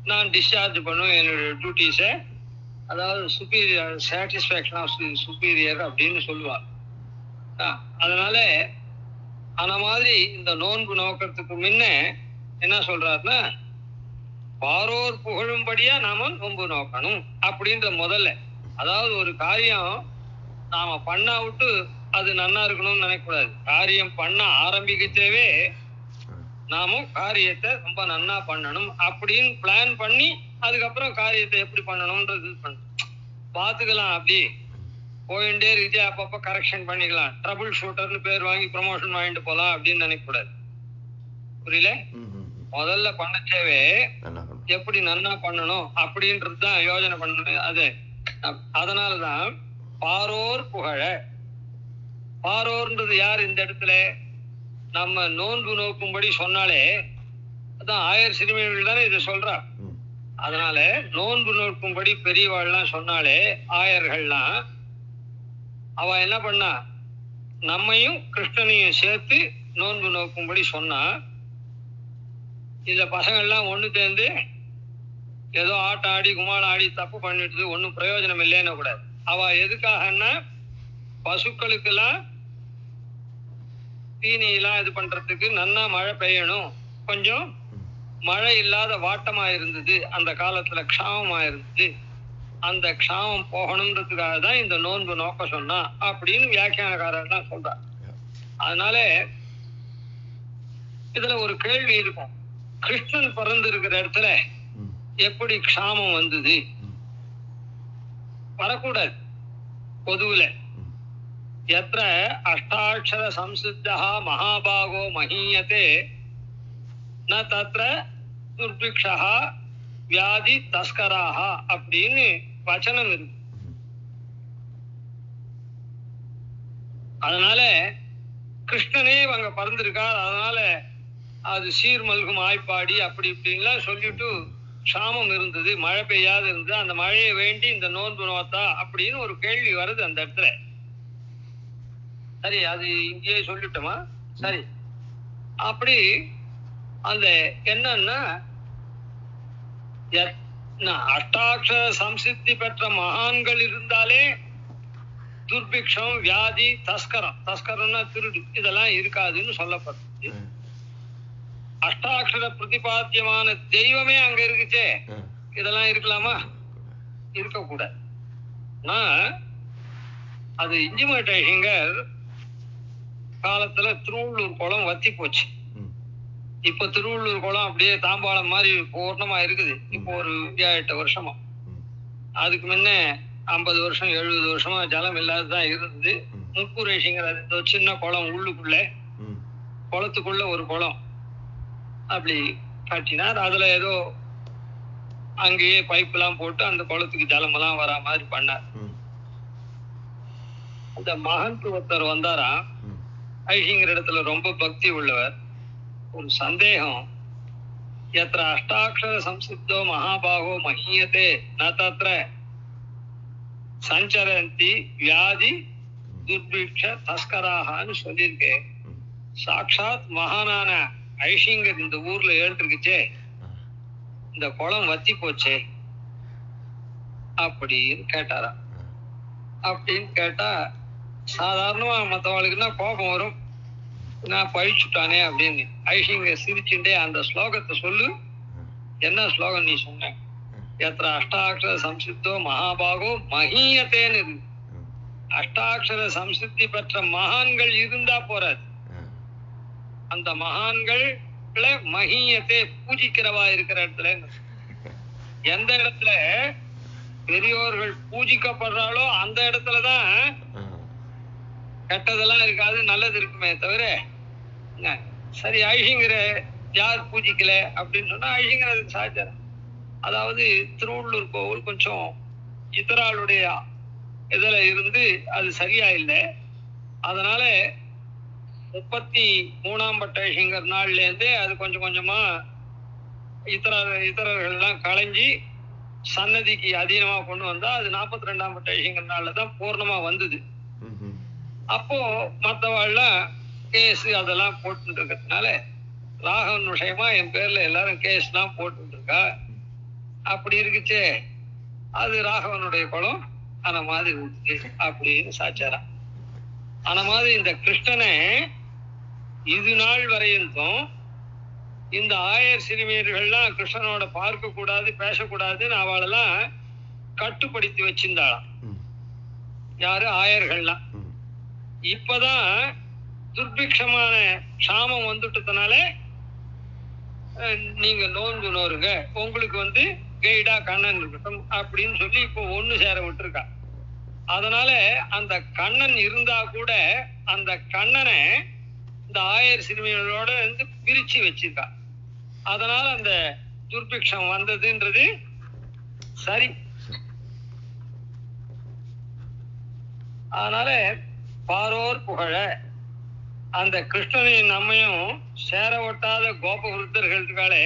[SPEAKER 1] நான் டிஸ்சார்ஜ் பண்ணுவேன் என்னோட டியூட்டிஸ, அதாவது சுப்பீரியர் சாட்டிஸ்பாக்சன் ஆஃப் சுப்பீரியர் அப்படின்னு சொல்லுவாங்க. அதனால அந்த மாதிரி இந்த நோன்பு நோக்கிறதுக்கு முன்ன என்ன சொல்றாருன்னா, பாரோர் புகழும்படியா நாம நோன்பு நோக்கணும் அப்படின்ற முதல்ல. அதாவது ஒரு காரியம் நாம பண்ணா விட்டு அது நன்னா இருக்கணும்னு நினைக்கக்கூடாது. காரியம் பண்ண ஆரம்பிக்கச்சேவே நாமும் காரியத்தை ரொம்ப நன்னா பண்ணணும் அப்படின்னு பிளான் பண்ணி அதுக்கப்புறம் காரியத்தை எப்படி பண்ணணும்ன்றது பார்த்துக்கலாம். அப்படி போயிட்டே இருக்கு, அப்பப்ப கரெக்ஷன் பண்ணிக்கலாம். ட்ரபிள் ஷூட்டர்னு பேர் வாங்கி ப்ரமோஷன் வாங்கிட்டு போலாம் அப்படின்னு நினைக்கக்கூடாது. புரியல? முதல்ல பண்ணச்சேவே எப்படி நன்னா பண்ணணும் அப்படின்றதுதான் யோஜனை பண்ணணும். அது அதனாலதான் பாரோர் புகழ. பாரோர்ன்றது யார் இந்த இடத்துல? நம்ம நோன்பு நோக்கும்படி சொன்னாலே அதான் ஆயர் சிறுமிகள் தானே இதை சொல்றா. அதனால நோன்பு நோக்கும்படி பெரியவாள்லாம் சொன்னாலே ஆயர்கள்லாம் அவ என்ன பண்ணா, நம்மையும் கிருஷ்ணனையும் சேர்த்து நோன்பு நோக்கும்படி சொன்னா. இந்த பசங்கள்லாம் ஒண்ணு சேர்ந்து ஏதோ ஆட்டம் ஆடி குமாரம் ஆடி தப்பு பண்ணிட்டு ஒன்னும் பிரயோஜனம் இல்லைன்னு கூடாது. அவ எதுக்காகன்னா, பசுக்களுக்கெல்லாம் தீனி எல்லாம் இது பண்றதுக்கு நன்னா மழை பெய்யணும். கொஞ்சம் மழை இல்லாத வாட்டமா இருந்தது அந்த காலத்துல, க்ஷாமமா இருந்தது. அந்த க்ஷாமம் போகணுன்றதுக்காக தான் இந்த நோன்பு நோக்க சொன்னா அப்படின்னு வியாக்கியானக்காரர் தான் சொல்றார். அதனால இதுல ஒரு கேள்வி இருக்கும், கிருஷ்ணன் பிறந்து இருக்கிற இடத்துல எப்படி க்ஷாமம் வந்தது? வரக்கூடாது பொதுவுல. எത്ര அஷ்டாட்சர சம்சித்தா மகாபாகோ மஹீயதே ந தத்ர துர்பிக்ஷா வியாதி தஸ்கராக அப்படின்னு வச்சனம் இருக்கு. அதனால கிருஷ்ணனே அங்க பறந்திருக்கார். அதனால அது சீர்மல்கும் ஆய்ப்பாடி அப்படி இப்படின்லாம் சொல்லிட்டு க்ஷாமம் இருந்தது, மழை பெய்யாது இருந்தது, அந்த மழையை வேண்டி இந்த நோன்பு நோத்தா அப்படின்னு ஒரு கேள்வி வருது அந்த இடத்துல. சரி, அது இங்கேயே சொல்லிட்டோமா? சரி, அப்படி அந்த என்னன்னா, அஷ்டாட்சர சம்சித்தி பெற்ற மகான்கள் இருந்தாலே துர்பிக்ஷம் வியாதி தஸ்கரம், தஸ்கரம்னா திருடு, இதெல்லாம் இருக்காதுன்னு சொல்லப்படுது. அஷ்டாட்சர பிரதிபாத்தியமான தெய்வமே அங்க இருக்குச்சே, இதெல்லாம் இருக்கலாமா? இருக்கக்கூடாது. அது இஞ்சிமேட்டேஷங்கர் காலத்துல திருவள்ளூர் குளம் வத்தி போச்சு. இப்ப திருவள்ளூர் குளம் அப்படியே தாம்பாளம் மாதிரி பூர்ணமா இருக்குது. இப்போ ஒரு 7-8 வருஷமா. அதுக்கு முன்ன 50 வருஷம் 70 வருஷமா ஜலம் இல்லாததான் இருந்தது. முக்கூரேஷிங்கிற சின்ன குளம் உள்ளுக்குள்ள, குளத்துக்குள்ள ஒரு குளம் அப்படி காட்டினார். அதுல ஏதோ அங்கேயே பைப் எல்லாம் போட்டு அந்த குளத்துக்கு ஜலம் எல்லாம் வரா மாதிரி பண்ணார். அந்த மகத்துவத்தர் வந்தாராம். ஐஷிங்கிற இடத்துல ரொம்ப பக்தி உள்ளவர். ஒரு சந்தேகம், எத்திர அஷ்டாட்சர சம்சித்தோ மகாபாகோ மஹீயதே ந தத்ர சஞ்சரந்தி வியாதி துர்பிக்ஷ தஸ்கராகான்னு சொல்லியிருக்கேன். சாட்சாத் மகானான ஐஷிங்கர் இந்த ஊர்ல எழுந்திருக்குச்சே, இந்த குளம் வத்தி போச்சே அப்படின்னு கேட்டாரா. அப்படின்னு கேட்டா சாதாரணமா மற்றவாளுக்குன்னா கோபம் வரும், நான் பழிச்சுட்டானே அப்படின்னு. ஐஷிங்கர் சிரிச்சுட்டே அந்த ஸ்லோகத்தை சொல்லு, என்ன ஸ்லோகம் நீ சொன்ன? எத்திர அஷ்டாட்சர சம்சித்தோ மகாபாகோ மகீயத்தேன்னு இருக்கு. அஷ்டாட்சர சம்சித்தி பெற்ற மகான்கள் இருந்தா போறாது, அந்த மகான்கள் மகீயத்தை பூஜிக்கிறவா இருக்கிற இடத்துல, எந்த இடத்துல பெரியோர்கள் பூஜிக்கப்படுறாளோ அந்த இடத்துலதான் கெட்டதெல்லாம் இருக்காது, நல்லது இருக்குமே தவிர. சரி, ஐஷிங்கர யார் பூஜிக்கல அப்படின்னு சொன்னா ஐஷிங்கர் அதுக்கு சாச்சாரம். அதாவது திருவள்ளூர் கோவில் கொஞ்சம் இத்தராளுடைய இதுல இருந்து அது சரியா இல்லை. அதனால 33ஆம் பட்ட ஐஷிங்கர் நாள்ல இருந்தே அது கொஞ்சம் கொஞ்சமா இத்தரர்கள் எல்லாம் களைஞ்சி சன்னதிக்கு அதீனமா கொண்டு வந்தா அது 42ஆம் பட்ட ஐஷிங்கர் நாள்ல தான் பூர்ணமா வந்தது. அப்போ மற்றவாள்லாம் கேஸ் அதெல்லாம் போட்டு இருக்கிறதுனால ராகவன் விஷயமா என் பேர்ல எல்லாரும் கேஸ் எல்லாம் போட்டு இருக்கா. அப்படி இருக்குச்சே, அது ராகவனுடைய குளம் அந்த மாதிரி ஊத்துது அப்படின்னு சாச்சாரம். அந்த மாதிரி இந்த கிருஷ்ணனை இது நாள் வரையும் இந்த ஆயர் சிறுமியர்கள்லாம் கிருஷ்ணனோட பார்க்க கூடாது பேசக்கூடாதுன்னு அவளெல்லாம் கட்டுப்படுத்தி வச்சிருந்தாளாம். யாரு? ஆயர்கள்லாம். இப்பதான் துர்பிக்ஷமான சாமம் வந்துட்டதுனால நீங்க நோன்பு நோருங்க, உங்களுக்கு கைடா கண்ணன் இருக்கட்டும் அப்படின்னு சொல்லி இப்போ ஒண்ணு சேர விட்டுருக்கா. அதனால அந்த கண்ணன் இருந்தா கூட அந்த கண்ணனை இந்த ஆயர் சிறுமிகளோட பிரிச்சு வச்சிருக்கா. அதனால அந்த துர்பிக்ஷம் வந்ததுன்றது சரி. அதனால பாரோர் புகழ அந்த கிருஷ்ணனையும் நம்மையும் சேர ஒட்டாத கோப விருத்தர்களாலே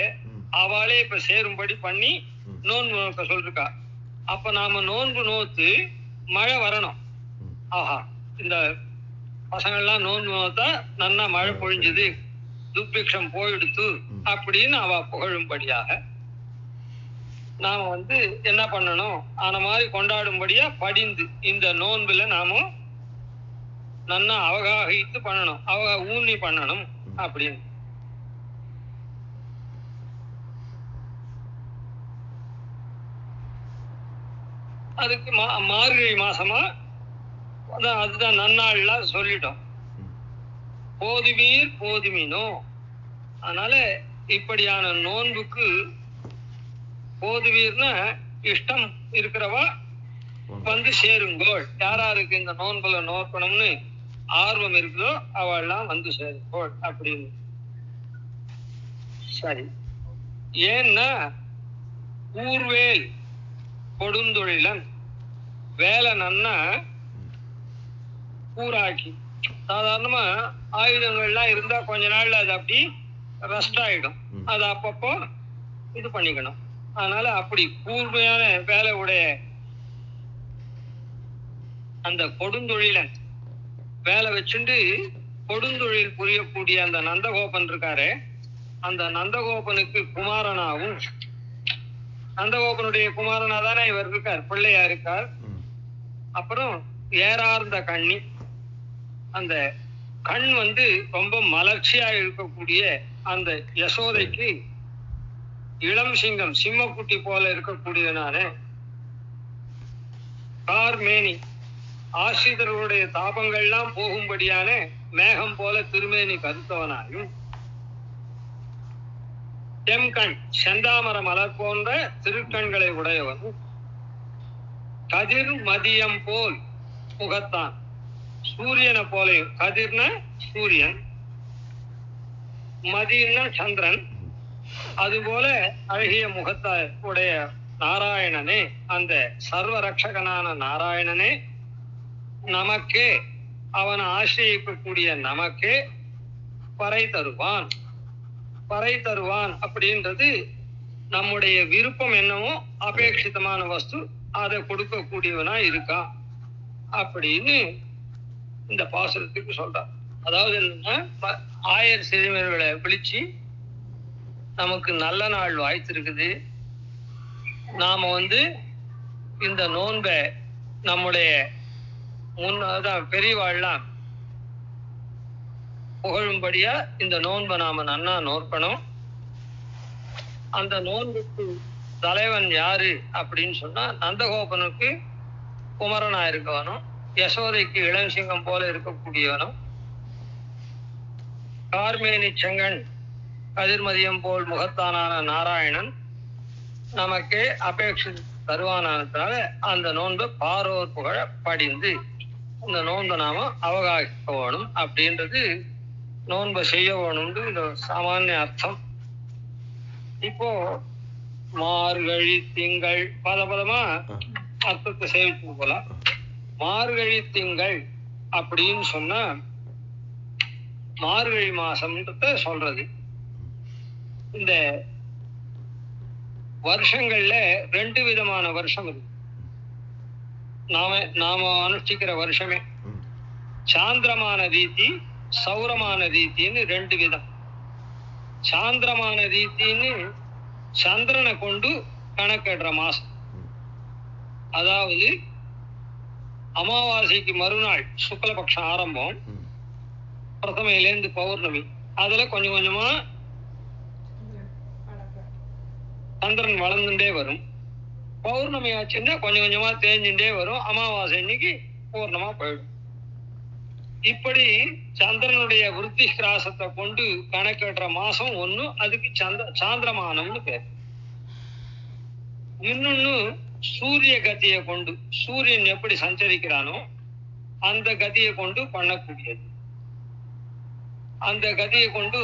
[SPEAKER 1] அவளே இப்ப சேரும்படி பண்ணி நோன்பு நோக்க சொல்லிருக்கா. அப்ப நாம நோன்பு நோத்து மழை வரணும். ஆஹா, இந்த பசங்கள்லாம் நோன்பு நோத்தா நன்னா மழை பொழிஞ்சது, துர்பிக்ஷம் போயிடுத்து அப்படின்னு அவ புகழும்படியாக நாம என்ன பண்ணணும், ஆன மாதிரி கொண்டாடும்படியா படிந்து இந்த நோன்புல நாமும் நன்னா அவகாகித்து பண்ணணும், ஊன்னி பண்ணணும் அப்படின்னு. அதுக்கு மார்கழி மாசமா அதுதான் நன்னாள்லாம் சொல்லிட்டோம். போதுவீர் போதுமீனோ. அதனால இப்படியான நோன்புக்கு போதுவீர்னா இஷ்டம் இருக்கிறவா சேருங்கோள். யாராருக்கு இந்த நோன்புல நோக்கணும்னு ஆர்வம் இருக்குதோ அவெல்லாம் சேருங்கோள் அப்படின்னு. சரி, ஏன்னா ஊர்வேல் கொடுந்தொழிலன் வேலை நன்னா ஊராக்கி. சாதாரணமா ஆயுதங்கள்லாம் இருந்தா கொஞ்ச நாள்ல அது அப்படி ரெஸ்ட் ஆயிடும், அது அப்பப்போ இது பண்ணிக்கணும். அதனால அப்படி கூர்மையான வேலை உடைய அந்த கொடுந்தொழிலன் வேலை வச்சுட்டு கொடுந்தொழில் புரியக்கூடிய அந்த நந்தகோபன் இருக்காரு, அந்த நந்தகோபனுக்கு குமாரனாவும், நந்தகோபனுடைய குமாரனா தானே இவர் இருக்கார், பிள்ளையா இருக்கார். அப்புறம் ஏறார்ந்த கண்ணி, அந்த கண் ரொம்ப மலர்ச்சியா இருக்கக்கூடிய அந்த யசோதைக்கு இளம் சிங்கம் சிம்மக்குட்டி போல இருக்கக்கூடியனான கார்மேனி, ஆசிரியர்களுடைய தாபங்கள்லாம் போகும்படியான மேகம் போல திருமேனி கருத்தவனாயும், தெம்கண் செந்தாமர மலர் போன்ற திருக்கண்களை உடையவனும், கதிர் மதியம் போல் முகத்தான், சூரியனை போல, கதிர்ன சூரியன், மதியன்னா சந்திரன், அதுபோல அழகிய முகத்தை உடைய நாராயணனே, அந்த சர்வ ரட்சகனான நாராயணனே நமக்கே, அவனை ஆசிரியக்கக்கூடிய நமக்கே பறை தருவான். பறை தருவான் அப்படின்றது நம்முடைய விருப்பம் என்னவோ அபேட்சிதமான வஸ்து அதை கொடுக்கக்கூடியவனா இருக்கான் அப்படின்னு இந்த பாசுரத்துக்கு சொல்றான். அதாவது என்னன்னா, ஆயர் சிறுவர்களை விழிச்சு நமக்கு நல்ல நாள் வாய்த்திருக்குது, நாம இந்த நோன்பை நம்முடைய முன்னதான் பெரியவாழ்லாம் புகழும்படியா இந்த நோன்பை நாம நன்னா நோக்கணும். அந்த நோன்புக்கு தலைவன் யாரு அப்படின்னு சொன்னா, நந்தகோபனுக்கு குமரனா இருக்கவனும், யசோதைக்கு இளஞ்சிங்கம் போல இருக்கக்கூடியவனும், கார்மேனி செங்கன் கதிர்மதியம் போல் முகத்தானான நாராயணன் நமக்கே அபேட்சி தருவானதுனால அந்த நோன்பை பாரோர் புகழ படிந்து இந்த நோன்பை நாம அவகாசிக்க வேணும் அப்படின்றது நோன்பை செய்ய வேணும்னு இந்த சாமானிய அர்த்தம். இப்போ மார்கழி திங்கள் பதமா அர்த்தத்தை சேவிச்சு போலாம். மார்கழி திங்கள் அப்படின்னு சொன்னா மார்கழி மாசம்ன்றத சொல்றது. இந்த வருஷங்கள்ல 2 விதமான வருஷம் இருக்கு. நாம அனுஷ்டிக்கிற வருஷமே சாந்திரமான ரீதி, சௌரமான ரீதின்னு 2 விதம். சாந்திரமான ரீதின்னு சந்திரனை கொண்டு கணக்கிடுற மாசம். அதாவது அமாவாசைக்கு மறுநாள் சுக்லபக்ஷம் ஆரம்பம், பிரதமையிலேருந்து பௌர்ணமி, அதுல கொஞ்சம் கொஞ்சமா சந்திரன் வளர்ந்துட்டே வரும். பௌர்ணமி ஆச்சுன்னா கொஞ்சம் கொஞ்சமா தேஞ்சுட்டே வரும். அமாவாசை இன்னைக்கு பூர்ணமா போயிடும். இப்படி சந்திரனுடைய விருத்தி கிராசத்தை கொண்டு கணக்கிடுற மாசம் ஒண்ணு, அதுக்கு சாந்திரமானம்னு பேர். இன்னொன்னு சூரிய கதியை கொண்டு, சூரியன் எப்படி சஞ்சரிக்கிறானோ அந்த கதியை கொண்டு பண்ணக்கூடியது. அந்த கதியை கொண்டு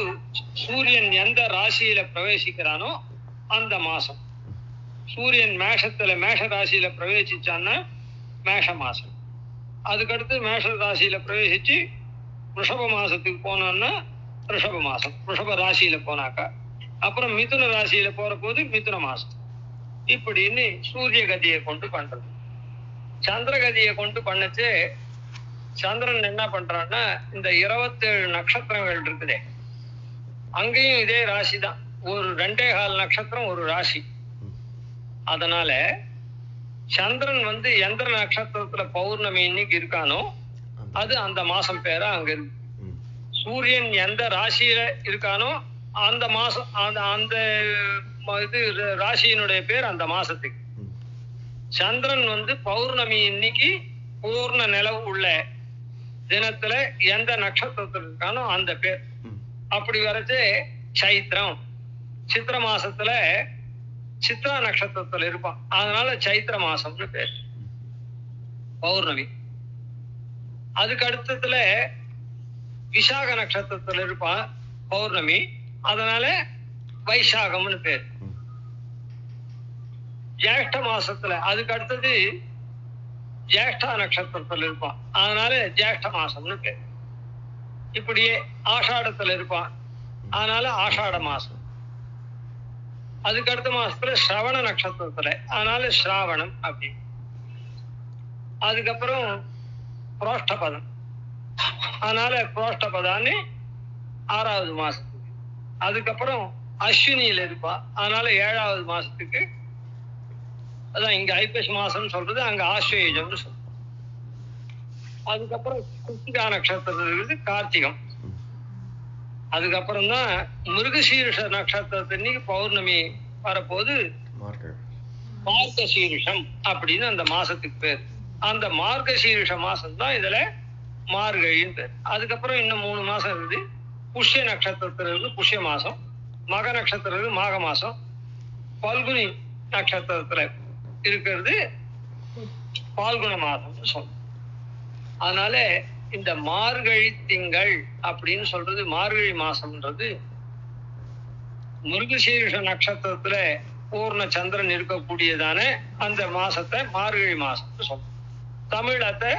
[SPEAKER 1] சூரியன் எந்த ராசியில பிரவேசிக்கிறானோ அந்த மாசம். சூரியன் மேஷ ராசியில பிரவேசிச்சான்னா மேஷ மாசம். அதுக்கடுத்து மேஷ ராசியில பிரவேசிச்சு ரிஷப மாசத்துக்கு போனோம்னா ரிஷப மாசம், ரிஷப ராசியில போனாக்கா. அப்புறம் மிதுன ராசியில போற போது மிதுன மாசம். இப்படின்னு சூரிய கதியை கொண்டு பண்றது. சந்திர கதியை கொண்டு பண்ணச்சு சந்திரன் என்ன பண்றான்னா, இந்த 27 நட்சத்திரங்கள் இருக்குதே, அங்கேயும் இதே ராசி தான். ஒரு 2.25 நட்சத்திரம் ஒரு ராசி. அதனால சந்திரன் எந்த நட்சத்திரத்துல பௌர்ணமி இன்னைக்கு இருக்கானோ அது அந்த மாசம் பேரா அங்க இருக்கு. சூரியன் எந்த ராசியில இருக்கானோ அந்த மாசம் அந்த இது ராசியினுடைய பேர் அந்த மாசத்துக்கு. சந்திரன் பௌர்ணமி இன்னைக்கு பூர்ண நிலவு உள்ள தினத்துல எந்த நட்சத்திரத்துல இருக்கானோ அந்த பேர். அப்படி வரைச்சு சைத்திரம், சித்திர மாசத்துல சித்ரா நட்சத்திரத்துல இருப்பான், அதனால சைத்திர மாசம்னு பேர் பௌர்ணமி. அதுக்கு அடுத்ததுல விசாக நட்சத்திரத்துல இருப்பான் பௌர்ணமி, அதனால வைசாகம்னு பேர். ஜேஷ்ட மாசத்துல அதுக்கு அடுத்தது ஜேஷ்டா நட்சத்திரத்துல இருப்பான், அதனால ஜேஷ்ட மாசம்னு பேர். இப்படியே ஆஷாடத்துல இருப்பான், அதனால ஆஷாட மாசம். அதுக்கு அடுத்த மாசத்துல ஸ்ரவண நட்சத்திரத்துல, அதனால ஸ்ராவணம் அப்படி. அதுக்கப்புறம் புரோஷ்டபதம், அதனால புரோஷ்டபதான்னு 6வது மாசத்துக்கு. அதுக்கப்புறம் அஸ்வினியில இருப்பா, அதனால 7வது மாசத்துக்கு. அதான் இங்க ஐப்பசி மாசம் சொல்றது, அங்க ஆஸ்வயுஜம்னு சொல்றது. அதுக்கப்புறம் கிருத்திகா நட்சத்திரத்துல இருக்கு கார்த்திகம். அதுக்கப்புறம் தான் மிருகசீரிஷ நட்சத்திரத்தன்னைக்கு பௌர்ணமி வரப்போது மார்கசீரிஷம் அப்படின்னு அந்த மாசத்துக்கு பேர். அந்த மார்கசீரிஷ மாசம் தான் இதுல மார்கழின்னு பேர். அதுக்கப்புறம் இன்னும் 3 மாசம் இருக்குது. புஷ்ய நட்சத்திரத்துல இருக்கு புஷ்ய மாசம், மக நட்சத்திரம் இருக்கு மாக மாசம், பல்குனி நட்சத்திரத்துல இருக்கிறது பால்குண மாதம்னு சொல்றோம். அதனால இந்த மார்கழி திங்கள் அப்படின்னு சொல்றது, மார்கழி மாசம்ன்றது மிருகசீரிஷ நட்சத்திரத்துல பூர்ண சந்திரன் இருக்கக்கூடியதான அந்த மாசத்தை மார்கழி மாசம்னு சொல்றோம். தமிழத்தை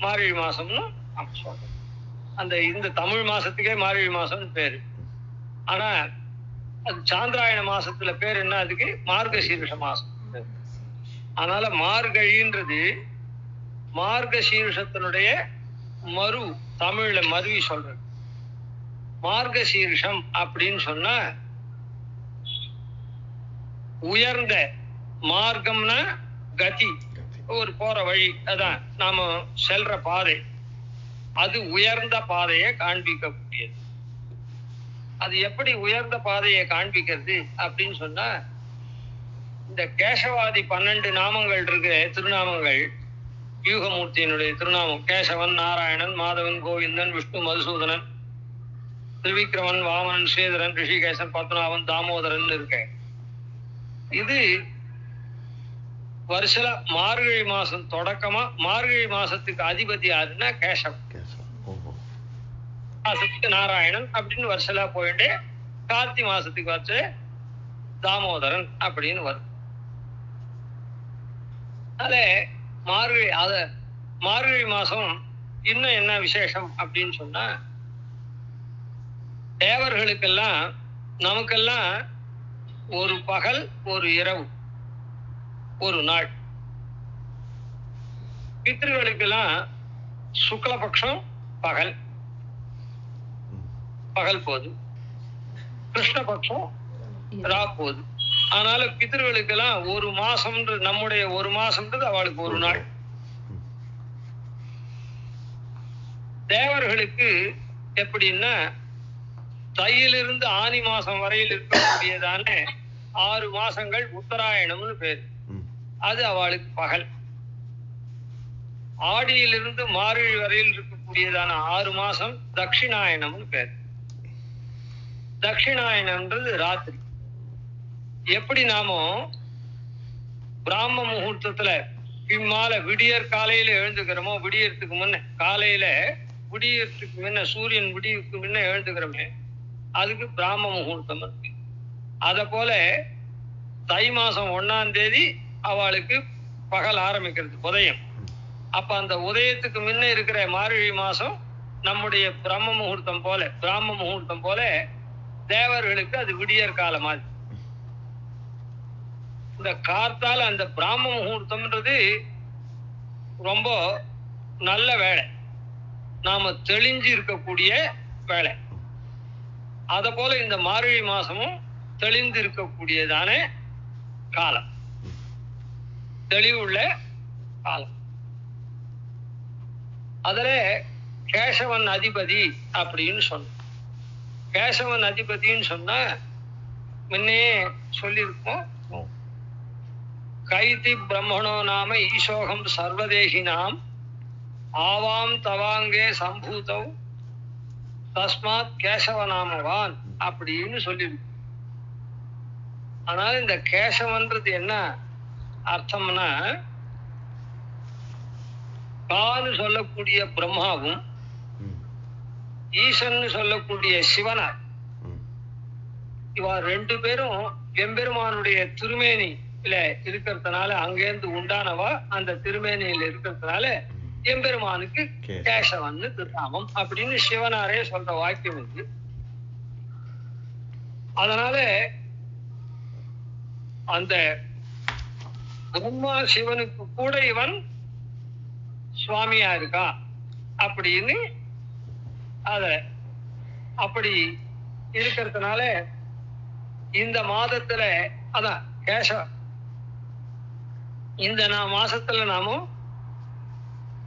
[SPEAKER 1] மார்கழி மாசம்னு சொல்றோம். இந்த தமிழ் மாசத்துக்கே மார்கழி மாசம்னு பேரு. ஆனா அது சாந்திராயண மாசத்துல பேர் என்ன, அதுக்கு மார்கசீரிஷ மாசம். அதனால மார்கழின்றது மார்கசீர்ஷத்தினுடைய மறு, தமிழ்ல மருவி சொல்றது. மார்கசீர்ஷம் அப்படின்னு சொன்னா உயர்ந்த, மார்க்கம்னா கதி, ஒரு போற வழி, அதான் நாம செல்ற பாதை, அது உயர்ந்த பாதையை காண்பிக்கக்கூடியது. அது எப்படி உயர்ந்த பாதையை காண்பிக்கிறது அப்படின்னு சொன்னா, இந்த கேசவாதி 12 நாமங்கள் இருக்கு, திருநாமங்கள், யூகமூர்த்தியினுடைய திருநாமம் கேசவன், நாராயணன், மாதவன், கோவிந்தன், விஷ்ணு, மதுசூதனன், திரிவிக்ரமன், வாமனன், ஸ்ரீதரன், ரிஷிகேசன், பத்மநாபன், தாமோதரன் இருக்க. இது வருஷல மார்கழி மாசம் தொடக்கமா, மார்கழி மாசத்துக்கு அதிபதி யாருன்னா கேசவன், மாசத்துக்கு நாராயணன் அப்படின்னு வருஷலா போயிட்டு கார்த்தி மாசத்துக்கு வச்சு தாமோதரன் அப்படின்னு வரும். அதே மார்கழி மாசம் இன்னும் என்ன விசேஷம் அப்படின்னு சொன்னா, தேவர்களுக்கெல்லாம் நமக்கெல்லாம் ஒரு பகல், ஒரு இரவு, ஒரு நாள். பித்ருகளுக்கெல்லாம் சுக்லபக்ஷம் பகல் போது, கிருஷ்ணபக்ஷம் ரா போது. அதனால பித்ருகளுக்கெல்லாம் ஒரு மாசம்ன்றது, நம்முடைய ஒரு மாசம்ன்றது அவளுக்கு ஒரு நாள். தேவர்களுக்கு எப்படின்னா, தையிலிருந்து ஆனி மாசம் வரையில் இருக்கக்கூடியதான 6 மாசங்கள் உத்தராயணம்னு பேரு, அது அவளுக்கு பகல். ஆடியிலிருந்து மார்கழி வரையில் இருக்கக்கூடியதான 6 மாசம் தட்சிணாயனம்னு பேரு. தட்சிணாயனம்ன்றது ராத்திரி. எப்படி நாமோ பிராம முகூர்த்தத்துல பிம்மால விடியற் காலையில எழுந்துக்கிறோமோ, விடியறதுக்கு முன்ன, காலையில விடியறதுக்கு முன்ன, சூரியன் விடியறதுக்கு முன்ன எழுந்துக்கிறோமே, அதுக்கு பிராம முகூர்த்தம் இருக்கு. அத போல தை மாசம் 1ஆம் தேதி அவளுக்கு பகல் ஆரம்பிக்கிறது, உதயம். அப்ப அந்த உதயத்துக்கு முன்ன இருக்கிற மார்கழி மாசம் நம்முடைய பிராம முகூர்த்தம் போல தேவர்களுக்கு அது விடியற் காலம் மாதிரி. இந்த கார்த்தால அந்த பிராம முகூர்த்தம்ன்றது ரொம்ப நல்ல வேலை, நாம தெளிஞ்சு இருக்கக்கூடிய வேலை. அத போல இந்த மார்கழி மாசமும் தெளிந்து இருக்கக்கூடியதான காலம், தெளிவுள்ள காலம். அதுல கேசவன் அதிபதி அப்படின்னு சொன்ன, கேசவன் அதிபதினு சொன்னா முன்னே சொல்லியிருக்கோம். கைதி பிரம்மணோ நாம ஈசோகம் சர்வதேகினாம் ஆவாம் தவாங்கே சம்பூதவ் தஸ்மாத் கேசவ நாமவான் அப்படின்னு சொல்லியிருக்கு. ஆனால் இந்த கேசவன்றது என்ன அர்த்தம்னா, கான்னு சொல்லக்கூடிய பிரம்மாவும் ஈசன் சொல்லக்கூடிய சிவனார், இவ 2 பேரும் எம்பெருமானுடைய திருமேனி இல்ல இருக்கிறதுனால, அங்கேருந்து உண்டானவா அந்த திருமேனியில் இருக்கிறதுனால எம்பெருமானுக்கு கேசவன் திருநாமம் அப்படின்னு சிவனாரே சொல்ற வாக்கியம் இருக்கு. அதனால அந்த பிரம்மா சிவனுக்கு கூட இவன் சுவாமியா இருக்கா அப்படின்னு, அத அப்படி இருக்கிறதுனால இந்த மாதத்துல, அதான் கேசவ, இந்த மாசத்துல நாமும்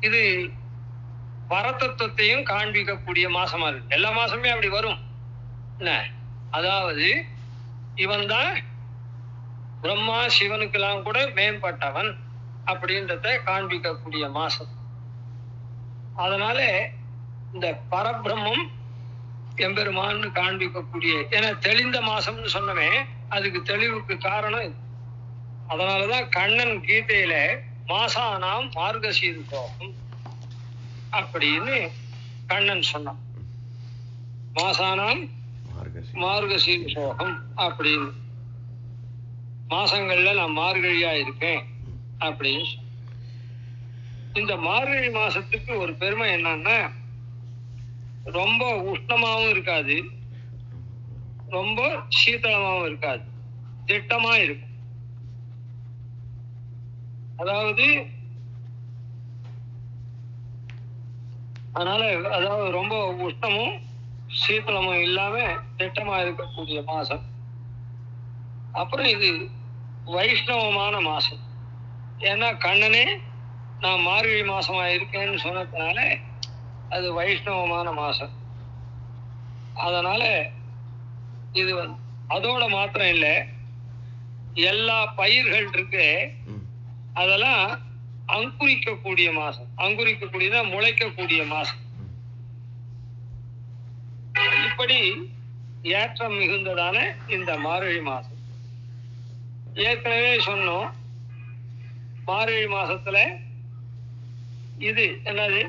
[SPEAKER 1] இது பரதத்துவத்தையும் காண்பிக்கக்கூடிய மாசமா இருக்கு. எல்லா மாசமே அப்படி வரும். அதாவது இவன் தான் பிரம்மா சிவனுக்கெல்லாம் கூட மேம்பட்டவன் அப்படின்றத காண்பிக்கக்கூடிய மாசம். அதனால இந்த பரபிரம்மம் எம்பெருமான்னு காண்பிக்கக்கூடிய, ஏன்னா தெளிந்த மாசம்னு சொன்னவே அதுக்கு தெளிவுக்கு காரணம். அதனாலதான் கண்ணன் கீதையில மாசானாம் மார்கசீர்ஷோகம் அப்படின்னு கண்ணன் சொன்னான். மாசானாம் மார்கசீர்ஷோகம் அப்படின்னு, மாசங்கள்ல நான் மார்கழியா இருக்கேன் அப்படின்னு. இந்த மார்கழி மாசத்துக்கு ஒரு பெருமை என்னன்னா, ரொம்ப உஷ்ணமாவும் இருக்காது, ரொம்ப சீத்தளமாவும் இருக்காது, திட்டமா இருக்கும். அதாவது அதனால அதாவது ரொம்ப உஷ்ணமும் சீத்தளமும் இல்லாம திட்டமா இருக்கக்கூடிய மாசம். அப்புறம் இது வைஷ்ணவமான மாசம். ஏன்னா கண்ணனே நான் மார்கழி மாசமா இருக்கேன்னு சொன்னதுனால அது வைஷ்ணவமான மாசம். அதனால இது அதோட மாத்திரம் இல்லை, எல்லா பயிர்கள் இருக்கு அதெல்லாம் அங்குரிக்கக்கூடிய மாசம். அங்குரிக்கக்கூடியதா முளைக்கக்கூடிய மாசம். இப்படி ஏற்றம் மிகுந்ததான இந்த மார்கழி மாசம். ஏற்கனவே சொன்னோம், மார்கழி மாசத்துல இது என்னது,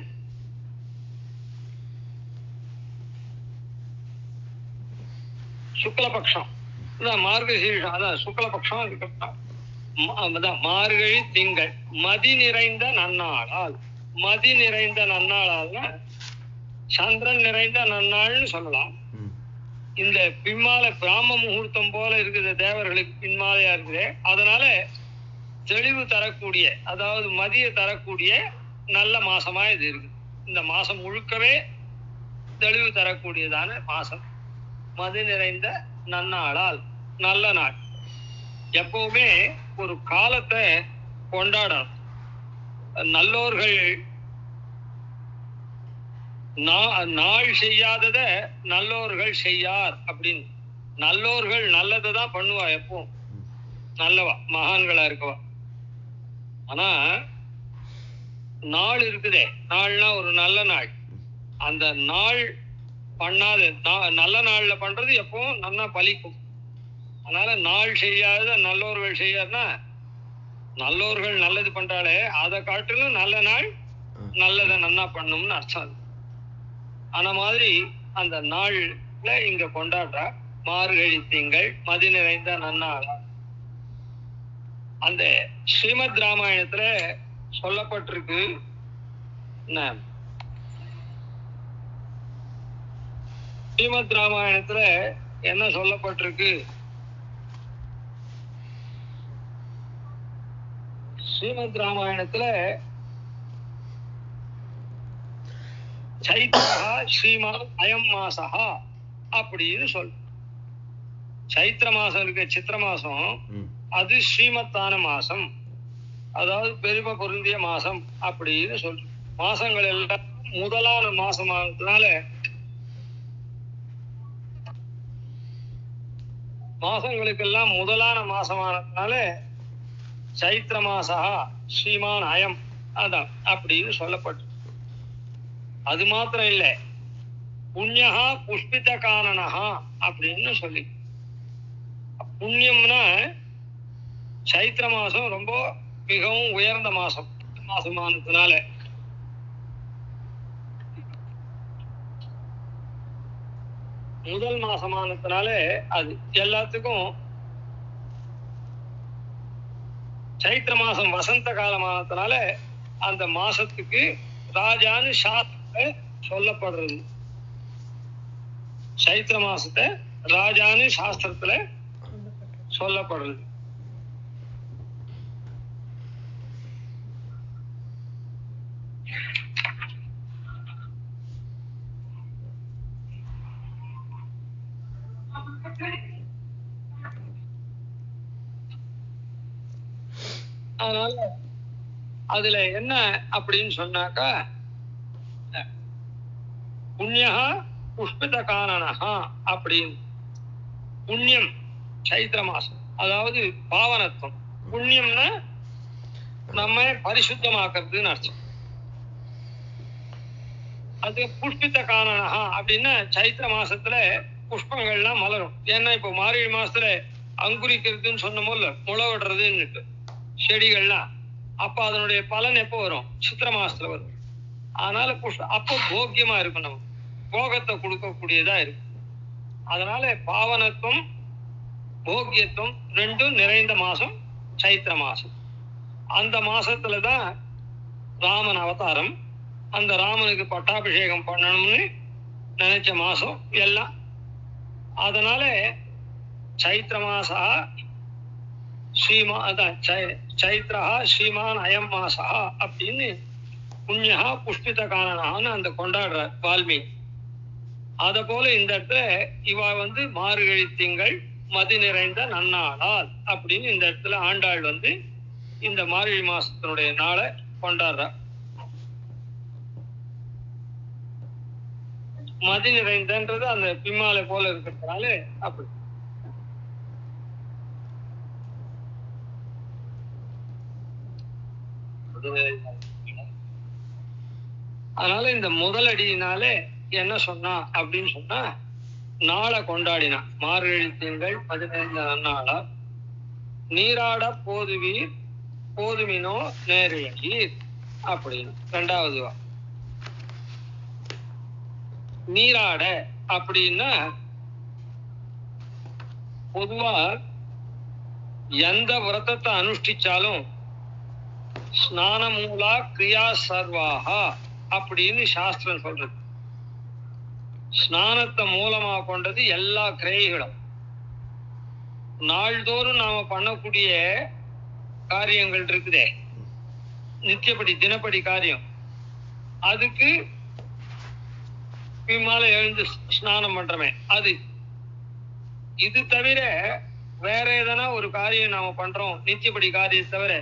[SPEAKER 1] சுக்லபக்ஷம். மார்கசீரிஷம், அதான் சுக்லபக்ஷம். அதுக்கப்புறம் மார்கழி திங்கள் மதி நிறைந்த நன்னாளால். மதி நிறைந்த நன்னாளால்னா சந்திரன் நிறைந்த நன்னாள்னு சொல்லலாம். இந்த பின்மாலை பிராம முகூர்த்தம் போல இருக்குது, தேவர்களுக்கு பின்மாலையா இருக்குது. அதனால தெளிவு தரக்கூடிய, அதாவது மதிய தரக்கூடிய நல்ல மாசமா இது இருக்கு. இந்த மாசம் முழுக்கவே தெளிவு தரக்கூடியதான மாசம். மதி நிறைந்த நன்னாளால், நல்ல நாள். எப்பவுமே ஒரு காலத்தை கொண்டாடணும். நல்லோர்கள் நாள் செய்யாதத நல்லோர்கள் செய்யார் அப்படின்னு. நல்லோர்கள் நல்லதை தான் பண்ணுவா, எப்பவும் நல்லவா, மகான்களா இருக்கவா. ஆனா நாள் இருக்குதே, நாள்னா ஒரு நல்ல நாள். அந்த நாள் பண்ணாத நல்ல நாள்ல பண்றது எப்பவும் நல்லா பலிக்கும். அதனால நாள் செய்யாத நல்லோர்கள் செய்யாருன்னா, நல்லோர்கள் நல்லது பண்றாலே அதை காட்டிலும் நல்ல நாள் நல்லதை நன்னா பண்ணும்னு அர்த்தம். ஆன மாதிரி அந்த நாள்ல இங்க கொண்டாடுறா மார்கழி திங்கள் மதி நிறைந்த நன்னாளா. அந்த ஸ்ரீமத் ராமாயணத்துல சொல்லப்பட்டிருக்கு. ஸ்ரீமத் ராமாயணத்துல என்ன சொல்லப்பட்டிருக்கு? ஸ்ரீமத் ராமாயணத்துல சைத்ரஹா ஸ்ரீமான் அயம் மாசஹா அப்படின்னு சொல். சைத்திர மாசம் இருக்க, சித்திர மாசம், அது ஸ்ரீமத்தான மாசம், அதாவது பெருமை பொருந்திய மாசம் அப்படின்னு சொல். மாசங்கள் எல்லாம் முதலான மாசமானதுனால, மாசங்களுக்கெல்லாம் முதலான மாசமானதுனால சைத்திர மாசா ஸ்ரீமான் அயம் அதான் அப்படின்னு சொல்லப்பட்டு. அது மாத்திரம் இல்ல, புண்ணியஹா புஷ்பித காரணஹா அப்படின்னு சொல்லி. புண்ணியம்னா சைத்திர மாசம் ரொம்ப மிகவும் உயர்ந்த மாசம். மாசமானதுனால முதல் மாசமானதுனால அது எல்லாத்துக்கும். சைத்திர மாசம் வசந்த காலமானதுனால அந்த மாசத்துக்கு ராஜான்னு சாஸ்திரத்துல சொல்லப்படுறது. சைத்திர மாசத்தை ராஜான்னு சாஸ்திரத்துல சொல்லப்படுறது. அதனால அதுல என்ன அப்படின்னு சொன்னாக்கா, புண்ணியஹா புஷ்பித காரணஹா அப்படின்னு. புண்ணியம் சைத்திர மாசம், அதாவது பாவனத்துவம். புண்ணியம்னா நம்ம பரிசுத்தமாக்குறதுன்னு அர்த்தம். அது புஷ்பித்த காரணஹா அப்படின்னா சைத்திர மாசத்துல புஷ்பங்கள்லாம் மலரும். ஏன்னா இப்ப மார்கழி மாசத்துல அங்குரிக்கிறதுன்னு சொன்னமோல, முளை விடுறதுன்னு செடிகள்லாம், அப்ப அதனுடைய பலன் எப்போ வரும்? சித்திர மாசத்துல வரும். அதனால அப்போ போக்கியமா இருக்கும், நம்ம போகத்தை கொடுக்கக்கூடியதா இருக்கும். அதனால பாவனத்துவம் போக்கியத்துவம் ரெண்டும் நிறைந்த மாசம் சைத்திர மாசம். அந்த மாசத்துலதான் ராமன் அவதாரம். அந்த ராமனுக்கு பட்டாபிஷேகம் பண்ணணும்னு நினைச்ச மாசம் எல்லாம். அதனால சைத்திர மாசா ஸ்ரீமா அதான் சைத்ரா ஸ்ரீமான் அயம் மாசா அப்படின்னு புண்ணியா புஷ்பித காரணான்னு அந்த கொண்டாடுற வால்மீகி. அத போல இந்த இடத்துல இவ மார்கழி திங்கள் மதி நிறைந்த நன்னாளால் அப்படின்னு இந்த இடத்துல ஆண்டாள் இந்த மார்கழி மாசத்தினுடைய நாளை கொண்டாடுற. மதி நிறைந்தன்றது அந்த பிம்மாலை போல இருக்கிறதுனால அப்படி. அதனால இந்த முதலடியினாலே என்ன சொன்னா அப்படின்னு சொன்னா, நாளை கொண்டாடினா மார்கழி திங்கள் 15 நன்னாளா நீராட போதுவீர் போதுமினோ நேரிழீர் அப்படின்னு. ரெண்டாவது நீராட அப்படின்னா பொதுவா எந்த விரதத்தை அனுஷ்டிச்சாலும் ஸ்நான மூலா கிரியா சர்வாகா அப்படின்னு சாஸ்திரம் சொல்றது. ஸ்நானத்தை மூலமா கொண்டது எல்லா கிரியைகளும். நாள்தோறும் நாம பண்ணக்கூடிய காரியங்கள் இருக்குதே, நித்தியப்படி தினப்படி காரியம், அதுக்கு பின்னால எழுந்து ஸ்நானம் பண்றமே அது. இது தவிர வேற எதனா ஒரு காரியம் நாம பண்றோம், நித்தியப்படி காரியம் தவிர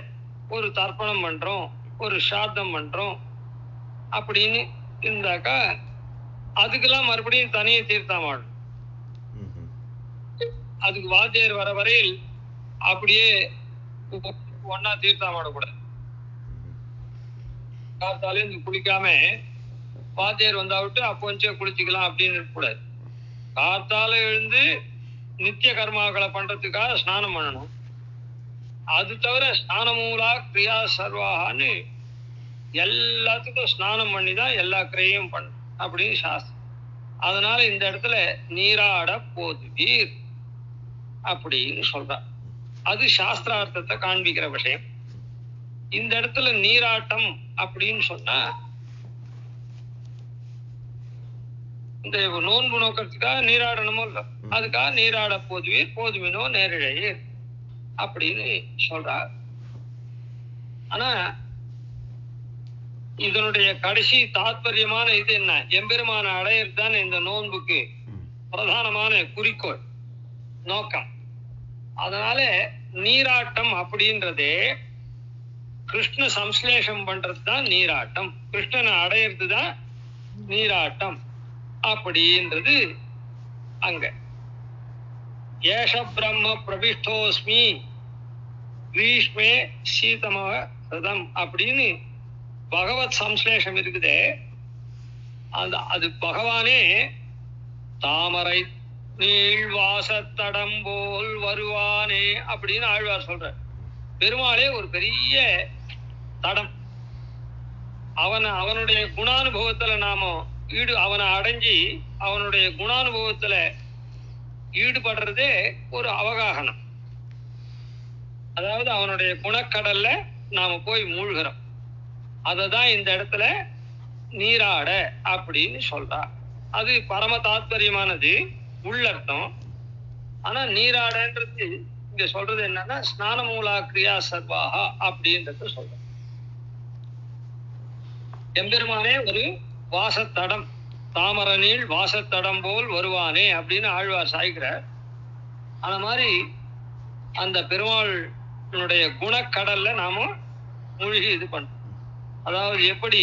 [SPEAKER 1] ஒரு தர்ப்பணம் பண்றோம், ஒரு சாத்தம் பண்றோம் அப்படின்னு இருந்தாக்கா அதுக்கெல்லாம் மறுபடியும் தனியே தீர்த்தமாடும். அதுக்கு வாத்தியார் வர வரையில் அப்படியே ஒன்னா தீர்த்தமாடக்கூடாது. காத்தாலே குளிக்காம வாத்தியார் வந்தா விட்டு அப்போ குளிச்சுக்கலாம் அப்படின்னு இருக்கக்கூடாது. காத்தால எழுந்து நித்திய கர்மாக்களை பண்றதுக்காக ஸ்நானம் பண்ணணும். அது தவிர ஸ்நான மூலா கிரியா சர்வாகான்னு எல்லாத்துக்கும் ஸ்நானம் பண்ணிதான் எல்லா கிரியையும் பண்ணும் அப்படின்னு சாஸ்திரம். அதனால இந்த இடத்துல நீராட போதுவீர் அப்படின்னு சொல்றா. அது சாஸ்திரார்த்தத்தை காண்பிக்கிற விஷயம். இந்த இடத்துல நீராட்டம் அப்படின்னு சொன்னா இந்த நோன்பு நோக்கத்துக்காக நீராடணுமோ இல்ல, அதுக்காக நீராட போதுவீர் போதுமினோ நேரிழையீர் அப்படின்னு சொல்றார். ஆனா இதனுடைய கடைசி தாத்பரியமான இது என்ன, எம்பெருமான அடையிறது தான் இந்த நோன்புக்கு பிரதானமான குறிக்கோள் நோக்கம். அதனால நீராட்டம் அப்படின்றதே கிருஷ்ண சம்ஸ்லேஷம் பண்றதுதான் நீராட்டம், கிருஷ்ணனை அடையிறது தான் நீராட்டம் அப்படின்றது அங்க. ஏஷ பிரம்ம பிரவிஷ்டோஸ்மி கிரீஷ்மே சீதம சதம் அப்படின்னு பகவத் சம்ஸ்லேஷம் இருக்குதே, அது பகவானே தாமரை நீள் வாசத்தடம் போல் வருவானே அப்படின்னு ஆழ்வார் சொல்ற. பெருமாளே ஒரு பெரிய தடம். அவனுடைய குணானுபவத்துல நாம அவனை அடைஞ்சி அவனுடைய குணானுபவத்துல ஈடுபடுறதே ஒரு அவகாகனம். அதாவது அவனுடைய குணக்கடல்ல நாம போய் மூழ்கிறோம். அததான் இந்த இடத்துல நீராட அப்படின்னு சொல்றா. அது பரம தாத்பரியமானது, உள்ளர்த்தம். ஆனா நீராடன்றது இங்க சொல்றது என்னன்னா ஸ்நான மூலா கிரியா சர்வாகா அப்படின்றத சொல்ற. எம்பெருமானே ஒரு வாசத்தடம், தாமரனில் வாசத்தடம் போல் வருவானே அப்படின்னு ஆழ்வார் சாய்க்கிறார். அந்த மாதிரி அந்த பெருமாளுடைய குணக்கடல்ல நாம மூழ்கி இது பண்றோம். அதாவது எப்படி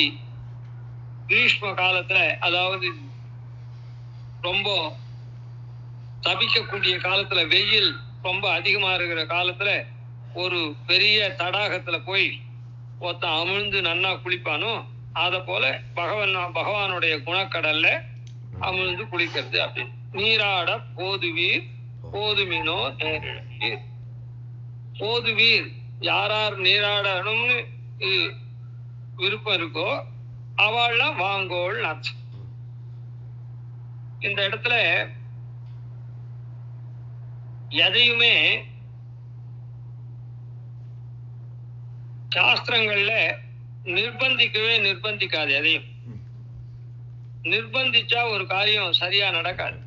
[SPEAKER 1] கிரீஷ்ம காலத்துல, அதாவது ரொம்ப தபிக்கக்கூடிய காலத்துல, வெயில் ரொம்ப அதிகமா இருக்கிற காலத்துல ஒரு பெரிய தடாகத்துல போய் ஒருத்தன் அமிழ்ந்து நன்னா குளிப்பானோ, அத போல பகவானுடைய குணக்கடல்ல அமிழ்ந்து குளிக்கிறது அப்படின்னு. நீராட போதுவீர் போதுமினோ நேரிழீர். போதுவீர் யாரார் நீராடணும்னு விருப்பம் இருக்கோ அவள்லாம் வாங்கோள் அர்த்தம். இந்த இடத்துல எதையுமே சாஸ்திரங்கள்ல நிர்பந்திக்காது. எதையும் நிர்பந்திச்சா ஒரு காரியம் சரியா நடக்காது.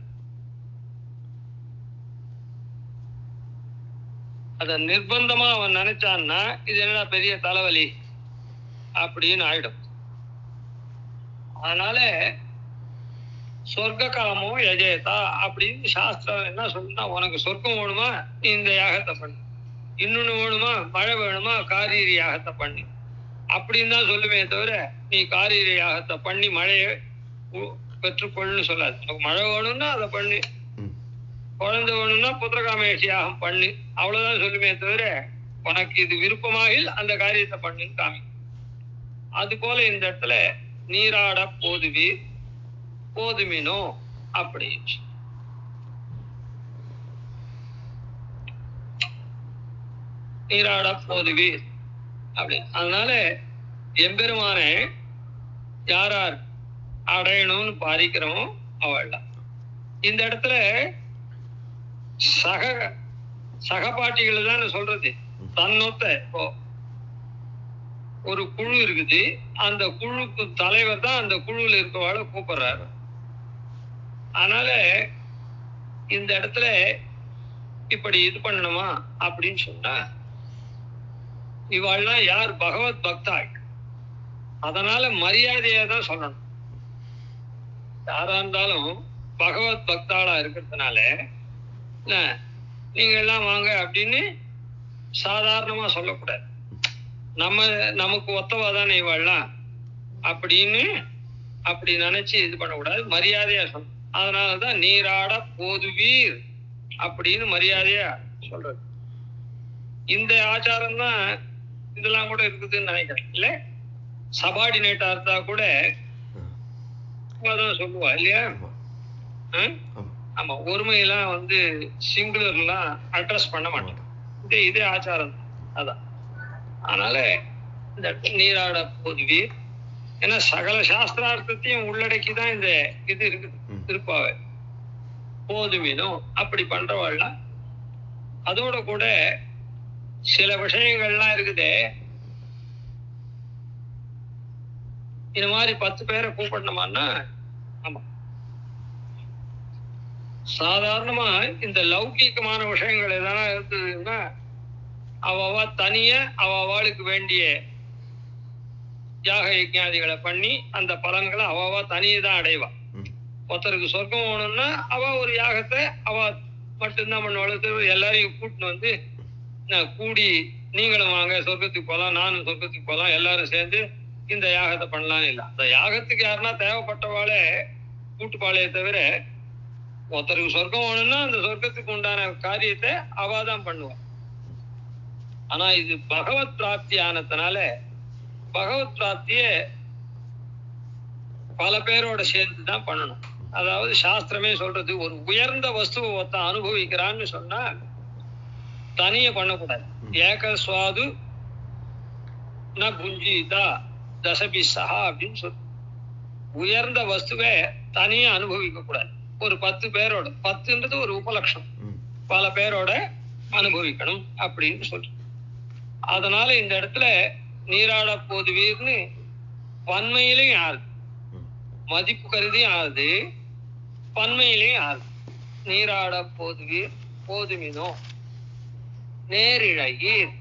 [SPEAKER 1] அத நிர்பந்தமா அவன் நினைச்சான்னா இது என்னடா பெரிய தலைவலி அப்படின்னு ஆயிடும். அதனால சொர்க்க காமோ யஜேதா அப்படின்னு சாஸ்திரம் என்ன சொல்லுன்னா, உனக்கு சொர்க்கம் வேணுமா இந்த யாகத்தை பண்ணு, இன்னொன்னு வேணுமா மழை வேணுமா காரீரி யாகத்தை பண்ணு அப்படின்னு தான் சொல்லுமே தவிர நீ காரீரி யாகத்தை பண்ணி மழையை பெற்றுக்கொள்னு சொல்லாது. உனக்கு மழை வேணும்னா அதை பண்ணு, குழந்தை வேணும்னா புத்திரகாமேஷி யாகம் பண்ணு, அவ்வளவுதான் சொல்லுமே தவிர உனக்கு இது விருப்பமாக அந்த காரியத்தை பண்ணுன்னு காமி. அது போல இந்த இடத்துல நீராட போதுவீர் போதுமினோ அப்படி நீராட போதுவீர் அப்படி. அதனால எம்பெருமானே யாரார் அடையணும்னு பாதிக்கிறோமோ அவள் தான். இந்த இடத்துல சகபாட்டிகள் தான் சொல்றது. தன்னொத்த இப்போ ஒரு குழு இருக்குது, அந்த குழுக்கு தலைவர் தான் அந்த குழுவில் இருக்கவாள கூப்பிடுறாரு. அதனால இந்த இடத்துல இப்படி இது பண்ணணுமா அப்படின்னு சொன்னா, இவாள்லாம் யார் பகவத் பக்தா, அதனால மரியாதையா தான் சொல்லணும். யாரா இருந்தாலும் பகவத் பக்தாளா இருக்கிறதுனால நீங்க எல்லாம் வாங்க அப்படின்னு சாதாரணமா சொல்லக்கூடாது. நமக்கு ஒத்தவாதானே இவாள்லாம் அப்படின்னு அப்படி நினைச்சு இது பண்ணக்கூடாது, மரியாதையா சொல்லணும். அதனாலதான் நீராட போதுவீர் அப்படின்னு மரியாதையா சொல்றது. இந்த ஆச்சாரம் தான் இதெல்லாம் கூட இருக்குதுன்னு நினைக்கிறேன். இல்ல சபார்டினேட்டா இருந்தா கூட சொல்லுவா இல்லையா? ஆமா, ஒருமையெல்லாம் சிங்குலர் எல்லாம் அட்ரஸ் பண்ண மாட்டேன். இதே ஆச்சாரம் அதான். அதனால இந்த நீராட போதுவீர், ஏன்னா சகல சாஸ்திரார்த்தத்தையும் உள்ளடக்கிதான் இந்த இது இருக்குது திருப்பாவ. போதுமினும் அப்படி பண்றவாள்லாம் அதோட கூட சில விஷயங்கள்லாம் இருக்குதே. இந்த மாதிரி 10 பேரை கூப்பிடணுமான்னா, ஆமா சாதாரணமா இந்த லௌகீகமான விஷயங்கள் எதனா இருந்ததுன்னா அவ தனிய அவளுக்கு வேண்டிய யாக யஜ்ஞாதிகளை பண்ணி அந்த பலன்களை அவ தனியே தான் அடைவா. ஒருத்தருக்கு சொர்க்கம் வேணும்னா அவ ஒரு யாகத்தை அவ மட்டும்தான் பண்ணுவாள். எல்லாரையும் கூட்டின்னு கூடி நீங்களும் வாங்க சொர்க்கத்துக்கு போகலாம், நானும் சொர்க்கத்துக்கு போகலாம், எல்லாரும் சேர்ந்து இந்த யாகத்தை பண்ணலான்னு இல்லை. அந்த யாகத்துக்கு யாருன்னா தேவைப்பட்டவாளே கூட்டுப்பாளைய தவிர ஒருத்தருக்கு சொர்க்கம் வேணும்னா அந்த சொர்க்கத்துக்கு உண்டான காரியத்தை அவாதான் பண்ணுவான். ஆனா இது பகவத் பிராப்தி ஆனதுனால பகவத் பிராப்திய பல பேரோட சேர்ந்துதான் பண்ணணும். அதாவது சாஸ்திரமே சொல்றது, ஒரு உயர்ந்த வஸ்துவை ஒருத்தன் அனுபவிக்கிறான்னு சொன்னா தனிய பண்ணக்கூடாது. ஏக சுவாது ந புஞ்சிதா தசபிசா அப்படின்னு சொல்லு. உயர்ந்த வஸ்துவை தனியா அனுபவிக்க கூடாது. ஒரு 10 பேரோட, 10ன்றது ஒரு உபலட்சம், பல பேரோட அனுபவிக்கணும் அப்படின்னு சொல்லு. அதனால இந்த இடத்துல நீராட போதுவீர்னு பன்மையிலையும் ஆறுது, மதிப்பு கருதியும் ஆறுது, பன்மையிலையும் ஆறுது. நீராட போதுவீர் போதுமினோ நேரிழையீர்.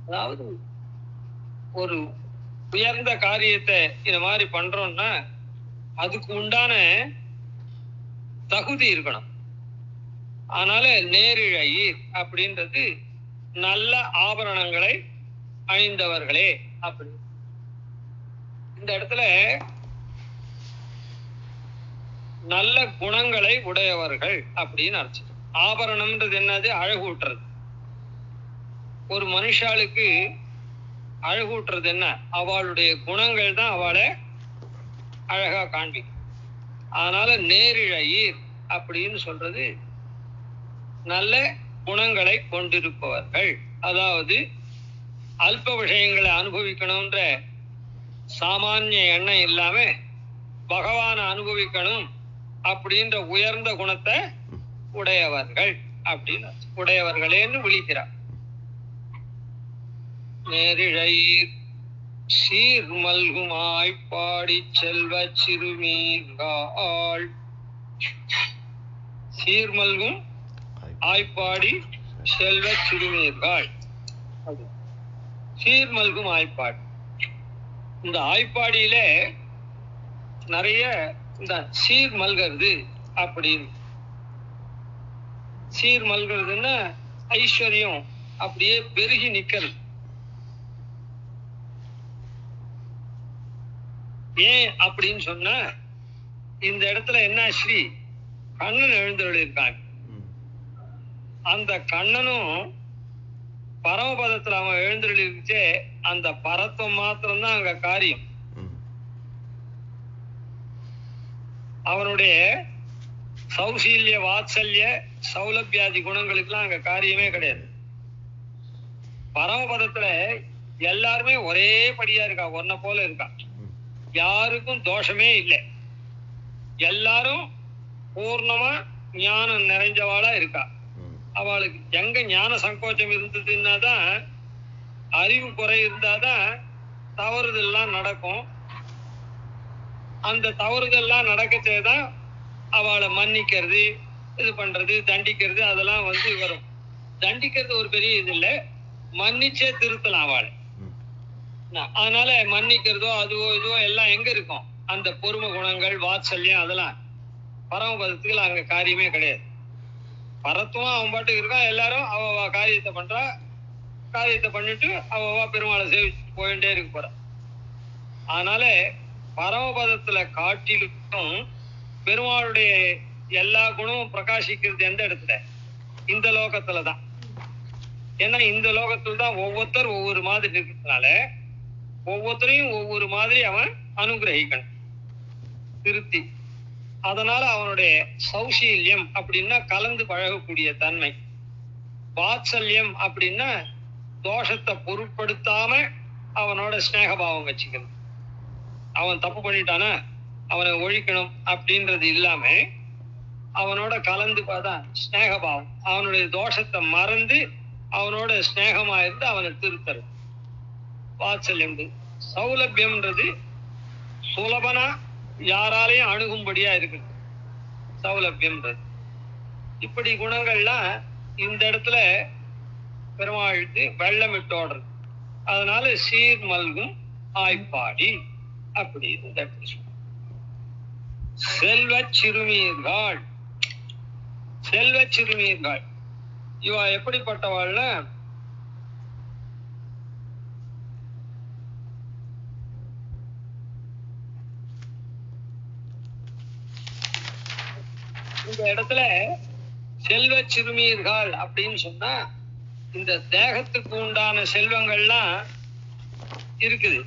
[SPEAKER 1] அதாவது ஒரு உயர்ந்த காரியத்தை இந்த மாதிரி பண்றோம்னா அதுக்கு உண்டான தகுதி இருக்கணும். அதனால நேரிழையீர் அப்படின்றது நல்ல ஆபரணங்களை அணிந்தவர்களே அப்படி. இந்த இடத்துல நல்ல குணங்களை உடையவர்கள் அப்படின்னு அர்த்தம். ஆபரணம்ன்றது என்னது? அழகூட்டுறது. ஒரு மனுஷாளுக்கு அழகூட்டுறது என்ன? அவளுடைய குணங்கள் தான் அவளை அழகா காண்பிக்கும். அதனால நேரிழையீர் அப்படின்னு சொல்றது நல்ல குணங்களை கொண்டிருப்பவர்கள். அதாவது அல்ப விஷயங்களை அனுபவிக்கணும்ன்ற சாமானிய எண்ணம் இல்லாம பகவானை அனுபவிக்கணும் அப்படின்ற உயர்ந்த குணத்தை உடையவர்கள் அப்படின்னு உடையவர்களேன்னு விழிக்கிறார். நேரிழையீர் சீர் மல்குமாய் பாடி செல்வ சிறுமீர்கள். சீர்மல்கும் ஆய்ப்பாடி செல்வ சிறுநீர்கள். சீர்மல்கும் ஆய்ப்பாடு. இந்த ஆய்ப்பாடியில நிறைய இந்த சீர் மல்கிறது அப்படின்னு. சீர் மல்கிறதுன்னா ஐஸ்வர்யம் அப்படியே பெருகி நிக்கிறது. ஏன் அப்படின்னு சொன்னா இந்த இடத்துல என்ன ஸ்ரீ கண்ணன் எழுந்தருளிருக்காங்க. அந்த கண்ணனும் பரமபதத்துல அவன் எழுந்தருளிருச்சே, அந்த பரத்துவம் மாத்திரம்தான் அங்க காரியம். அவனுடைய சௌசீல்ய வாத்சல்ய சௌலபியாதி குணங்களுக்கெல்லாம் அங்க காரியமே கிடையாது. பரமபதத்துல எல்லாருமே ஒரே படியா இருக்கா, ஒன்ன போல இருக்கா. யாருக்கும் தோஷமே இல்லை. எல்லாரும் பூர்ணமா ஞானம் நிறைஞ்சவாளா இருக்கா. அவளுக்கு எங்க ஞான சங்கோச்சம் இருந்ததுன்னா தான், அறிவு குறை இருந்தாதான் தவறுதெல்லாம் நடக்கும். அந்த தவறுதெல்லாம் நடக்கச்சேதான் அவளை மன்னிக்கிறது, இது பண்றது, தண்டிக்கிறது, அதெல்லாம் வரும். தண்டிக்கிறது ஒரு பெரிய இது இல்லை, மன்னிச்சே திருத்தலாம் அவளை. அதனால மன்னிக்கிறதோ அதுவோ இதுவோ எல்லாம் எங்க இருக்கும், அந்த பொறுமை குணங்கள் வாத்சல்யம் அதெல்லாம் பரமபதத்துக்கு அங்க காரியமே கிடையாது. பரத்துவம் அவன் பாட்டுக்கு இருக்கான், எல்லாரும் அவ காரியத்தை பண்றா, காரியத்தை பண்ணிட்டு அவ பெருமாளை சேவிச்சு போயிட்டே இருக்க போறா. அதனால பரமபதத்துல காட்டிலும் பெருமாளுடைய எல்லா குணமும் பிரகாசிக்கிறது எந்த இடத்துல, இந்த லோகத்துலதான். ஏன்னா இந்த லோகத்துல தான் ஒவ்வொருத்தர் ஒவ்வொரு மாதிரி இருக்கிறதுனால ஒவ்வொருத்தரையும் ஒவ்வொரு மாதிரி அவன் அனுகிரகிக்கணும், திருத்தி. அதனால அவனுடைய சௌசீல்யம் அப்படின்னா கலந்து பழகக்கூடிய தன்மை, வாத்சல்யம் அப்படின்னா தோஷத்தை பொருட்படுத்தாம அவனோட ஸ்நேகபாவம் வச்சுக்கணும். அவன் தப்பு பண்ணிட்டானா அவனை ஒழிக்கணும் அப்படின்றது இல்லாம அவனோட கலந்து பார்த்தா ஸ்நேகபாவம், அவனுடைய தோஷத்தை மறந்து அவனோட ஸ்நேகமா இருந்து அவனை திருத்தரும் வாத்சல்யம். சௌலபியம்ன்றது சுலபனா யாராலையும் அணுகும்படியா இருக்குது சௌலபியம்ன்றது. இப்படி குணங்கள்லாம் இந்த இடத்துல பெருமாளுக்கு வெள்ளமிட்டோடுறது. அதனால சீர் மல்கும் ஆய்ப்பாடி அப்படி இந்த இடத்துல சொல்ற. செல்வ சிறுமீர்கள், செல்வ சிறுமீர்கள் இவ எப்படிப்பட்டவாள்னா, இந்த இடத்துல செல்வ சிறுமீர்கள் அப்படின்னு சொன்னா இந்த தேகத்துக்கு உண்டான செல்வங்கள்லாம் இருக்குது.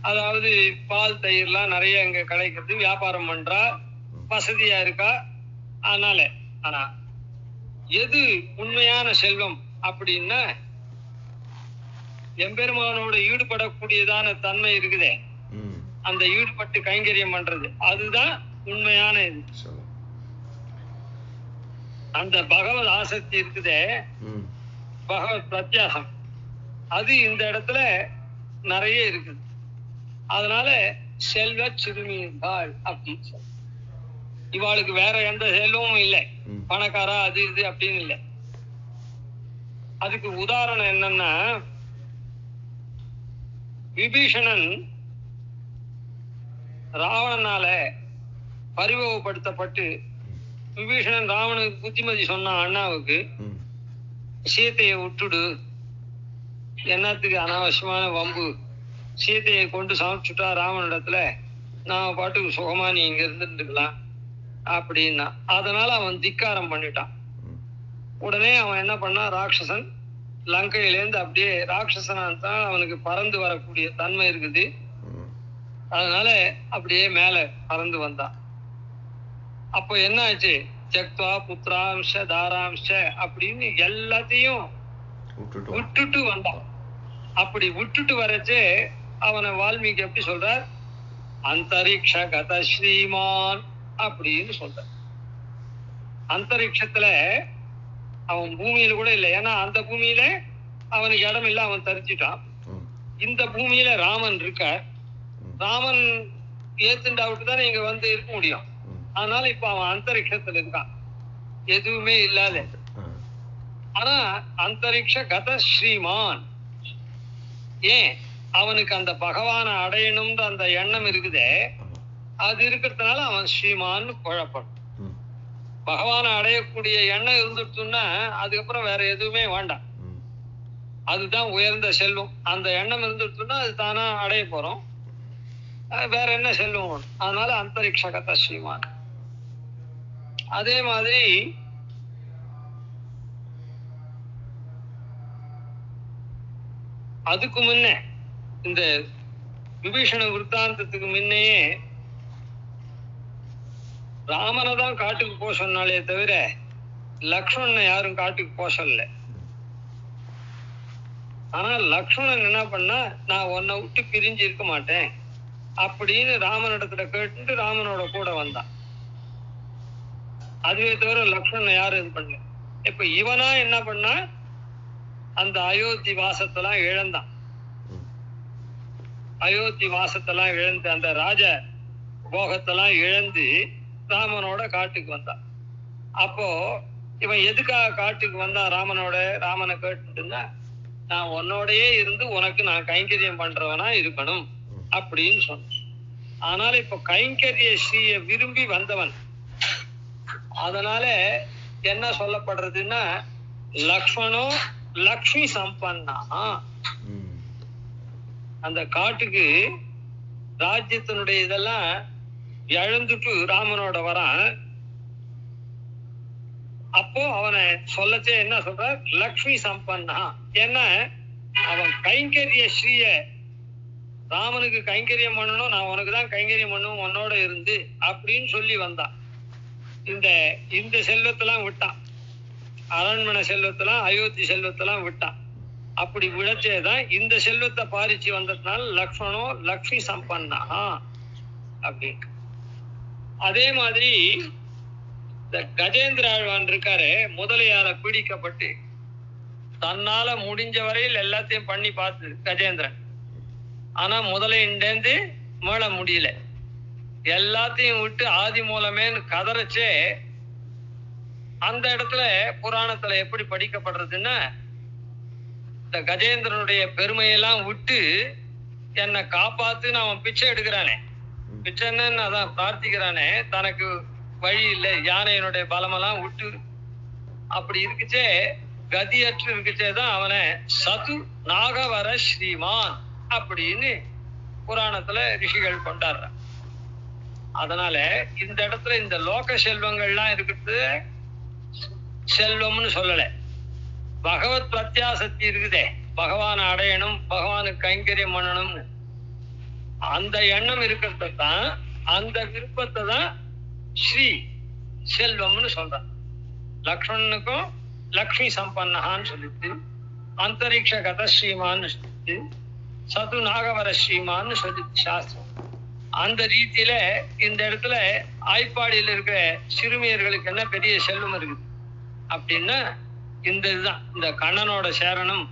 [SPEAKER 1] அதாவது பால் தயிர்லாம் நிறைய இங்க கிடைக்கிறது, வியாபாரம் பண்றா, வசதியா இருக்கா. அதனால ஆனா எது உண்மையான செல்வம் அப்படின்னா எம்பெருமானோட ஈடுபடக்கூடியதான தன்மை இருக்குதே, அந்த ஈடுபட்டு கைங்கரியம் பண்றது, அதுதான் உண்மையான இது. அந்த பகவத் ஆசக்தி இருக்குதே, பகவத் பிரத்யாசம், அது இந்த இடத்துல நிறைய இருக்குது. அதனால செல்வ சிறுமீர்கள் அப்படின்னு சொல்ல. இவாளுக்கு வேற எந்த செல்வமும் இல்லை, பணக்காரா அது இது அப்படின்னு இல்லை. அதுக்கு உதாரணம் என்னன்னா, விபீஷணன் ராவணனால பரிபவப்படுத்தப்பட்டு விபீஷணன் ராவனுக்கு புத்திமதி சொன்னான் அண்ணாவுக்கு, சீத்தையை விட்டுடு, என்னத்துக்கு அனாவசியமான வம்பு, சீத்தையை கொண்டு சமைச்சுட்டா ராவனிடத்துல நான் பாட்டுக்கு சுகமா நீ இங்க இருந்துருக்கலாம் அப்படின்னா. அதனால அவன் திக்காரம் பண்ணிட்டான். உடனே அவன் என்ன பண்ணான், ராட்சசன் லங்கையிலேருந்து அப்படியே ராட்சசனான், அவனுக்கு பறந்து வரக்கூடிய தன்மை இருக்குது. அதனால அப்படியே மேல பறந்து வந்தான். அப்போ என்ன ஆச்சு, ஜக்வா புத்திராம்ச தாராம்ச அப்படின்னு எல்லாத்தையும் விட்டுட்டு வந்தான். அப்படி விட்டுட்டு வரச்சு அவனை வால்மீகி எப்படி சொல்றார், அந்தரிக்ஷ கத ஸ்ரீமான் அப்படின்னு சொல்ற. அந்தரிக்ஷத்துல அவன் பூமியில கூட இல்லை, ஏன்னா அந்த பூமியில அவனுக்கு இடம் இல்லை, அவன் தரிச்சிட்டான். இந்த பூமியில ராமன் இருக்க, ராமன் ஏத்துண்டாவுக்கு தானே இங்க வந்து இருக்க முடியும். அதனால இப்ப அவன் அந்தரிக்ஷத்துல இருக்கான், எதுவுமே இல்லாத. ஆனா அந்தரிக்ஷ கத ஸ்ரீமான். ஏன் அவனுக்கு அந்த பகவானை அடையணும்ன்ற அந்த எண்ணம் இருக்குதே, அது இருக்கிறதுனால அவன் ஸ்ரீமான்னு குழப்பம். பகவானை அடையக்கூடிய எண்ணம் இருந்துட்டுன்னா அதுக்கப்புறம் வேற எதுவுமே வேண்டாம். அதுதான் உயர்ந்த செல்வம். அந்த எண்ணம் இருந்துட்டுன்னா அது தானா அடைய போறோம். வேற என்ன செல்வம்? அதனால அந்தரிக்ஷ கத ஸ்ரீமான். அதே மாதிரி அதுக்கு முன்ன இந்த விபீஷண விருத்தாந்தத்துக்கு முன்னையே ராமனை தான் காட்டுக்கு போக சொன்னாலே தவிர லக்ஷ்மணனை யாரும் காட்டுக்கு போக சொல்லல. ஆனா லக்ஷ்மணன் என்ன பண்ணா, நான் உன்னை விட்டு பிரிஞ்சு இருக்க மாட்டேன் அப்படின்னு ராமனிடத்துல கேட்டு ராமனோட கூட வந்தான். அதுவே தவிர லக்ஷ்மணன் யாரும் இது பண்ணல. இப்ப இவனா என்ன பண்ணா, அந்த அயோத்தி வாசத்தெல்லாம் இழந்தான். அயோத்தி வாசத்தெல்லாம் இழந்து அந்த ராஜ போகத்தெல்லாம் இழந்து ராமனோட காட்டுக்கு வந்தான். அப்போ இவன் எதுக்காக காட்டுக்கு வந்தான் ராமனோட? ராமனை கேட்டுன்னா, நான் உன்னோடையே இருந்து உனக்கு நான் கைங்கரியம் பண்றவனா இருக்கணும் அப்படின்னு சொன்னான். ஆனால இப்ப கைங்கரிய ஸ்ரீய விரும்பி வந்தவன். அதனால என்ன சொல்லப்படுறதுன்னா, லக்ஷ்மணோ லக்ஷ்மி சம்பன்னா. அந்த காட்டுக்கு ராஜ்யத்தினுடைய இதெல்லாம் இழந்துட்டு ராமனோட வரான். அப்போ அவனை சொல்லச்சே என்ன சொல்ற, லக்ஷ்மி சம்பன்னா. ஏன்னா அவன் கைங்கரிய ஸ்ரீய ராமனுக்கு கைங்கரியம் பண்ணணும், நான் உனக்கு தான் கைங்கரியம் பண்ணணும் உன்னோட இருந்து அப்படின்னு சொல்லி வந்தான். இந்த செல்வத்தெல்லாம் விட்டான். அரண்மனை செல்வத்தெல்லாம் அயோத்தி செல்வத்தெல்லாம் விட்டான். அப்படி விடச்சேதான் இந்த செல்வத்தை பாரிச்சு வந்ததுனால லக்ஷ்மணோ லக்ஷ்மி சம்பன்னா அப்படின்னு. அதே மாதிரி இந்த கஜேந்திர ஆழ்வான் இருக்காரு, முதலியார பீடிக்கப்பட்டு தன்னால முடிஞ்ச வரையில் எல்லாத்தையும் பண்ணி பார்த்து கஜேந்திரன். ஆனா முதலையிண்டேந்து மேல முடியல. எல்லாத்தையும் விட்டு ஆதி மூலமேன்னு கதறச்சே அந்த இடத்துல புராணத்துல எப்படி படிக்கப்படுறதுன்னா, இந்த கஜேந்திரனுடைய பெருமையெல்லாம் விட்டு என்னை காப்பாத்துன்னு அவன் பிச்சை எடுக்கிறானே. பிச்சைன்னு அதான் பிரார்த்திக்கிறானே, தனக்கு வழி இல்லை, யானையினுடைய பலமெல்லாம் விட்டு அப்படி இருக்குச்சே, கதியற்று இருக்குச்சேதான் அவனை சது நாகவர ஸ்ரீமான் அப்படின்னு புராணத்துல ரிஷிகள் கொண்டாடுறான். அதனால இந்த இடத்துல இந்த லோக செல்வங்கள்லாம் இருக்கிறது செல்வம்னு சொல்லல. பகவத் பிரத்யாசக்தி இருக்குதே, பகவானை அடையணும், பகவானுக்கு கைங்கரியம் பண்ணணும்னு அந்த எண்ணம் இருக்கிறத தான், அந்த விருப்பத்தை தான் ஸ்ரீ செல்வம்னு சொல்றான். லக்ஷ்மணனுக்கும் லக்ஷ்மி சம்பன்னான்னு சொல்லிட்டு, அந்தரிக்ஷ கத ஸ்ரீமான்னு சொல்லிட்டு, சது நாகவர ஸ்ரீமான்னு சொல்லிட்டு சாஸ்திரம். அந்த ரீதியில இந்த இடத்துல ஆய்ப்பாடியில் இருக்கிற சிறுமியர்களுக்கு என்ன பெரிய செல்வம் இருக்குது அப்படின்னா, இந்த இதுதான், இந்த கண்ணனோட சேரணம்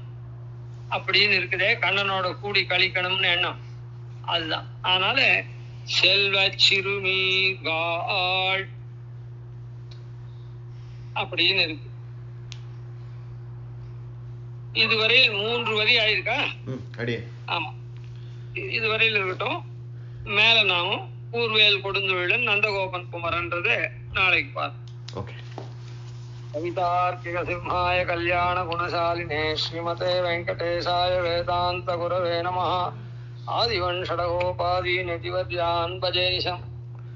[SPEAKER 1] அப்படின்னு இருக்குதே, கண்ணனோட கூடி கழிக்கணும்னு எண்ணம், அதுதான். அதனால செல்வ சிறுமிகள் அப்படின்னு இருக்கு. இதுவரையில் 3 வரி ஆயிருக்கா? ஆமா, இதுவரையில் இருக்கட்டும். மேல நாமும் கூர்வேல் கொடுந்துவிழன் நந்தகோபன் குமரன்றது நாளைக்கு பார்ப்போம். கவிதார்க்கிக சிம்ஹாய கல்யாண குணசாலினே ஸ்ரீமதே வெங்கடேசாய வேதாந்த குரவே நமஹ. ஆதிவன்ஷடகோபாதி நதிவத்யான் பஜேனிஷம்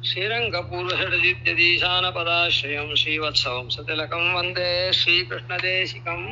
[SPEAKER 1] ஸ்ரீரங்கபூர்வஷடஜித்யதீசான பதாஸ்ரயம் ஸ்ரீவத்சவம் சதிலகம் வந்தே ஸ்ரீகிருஷ்ணதேசிகம்.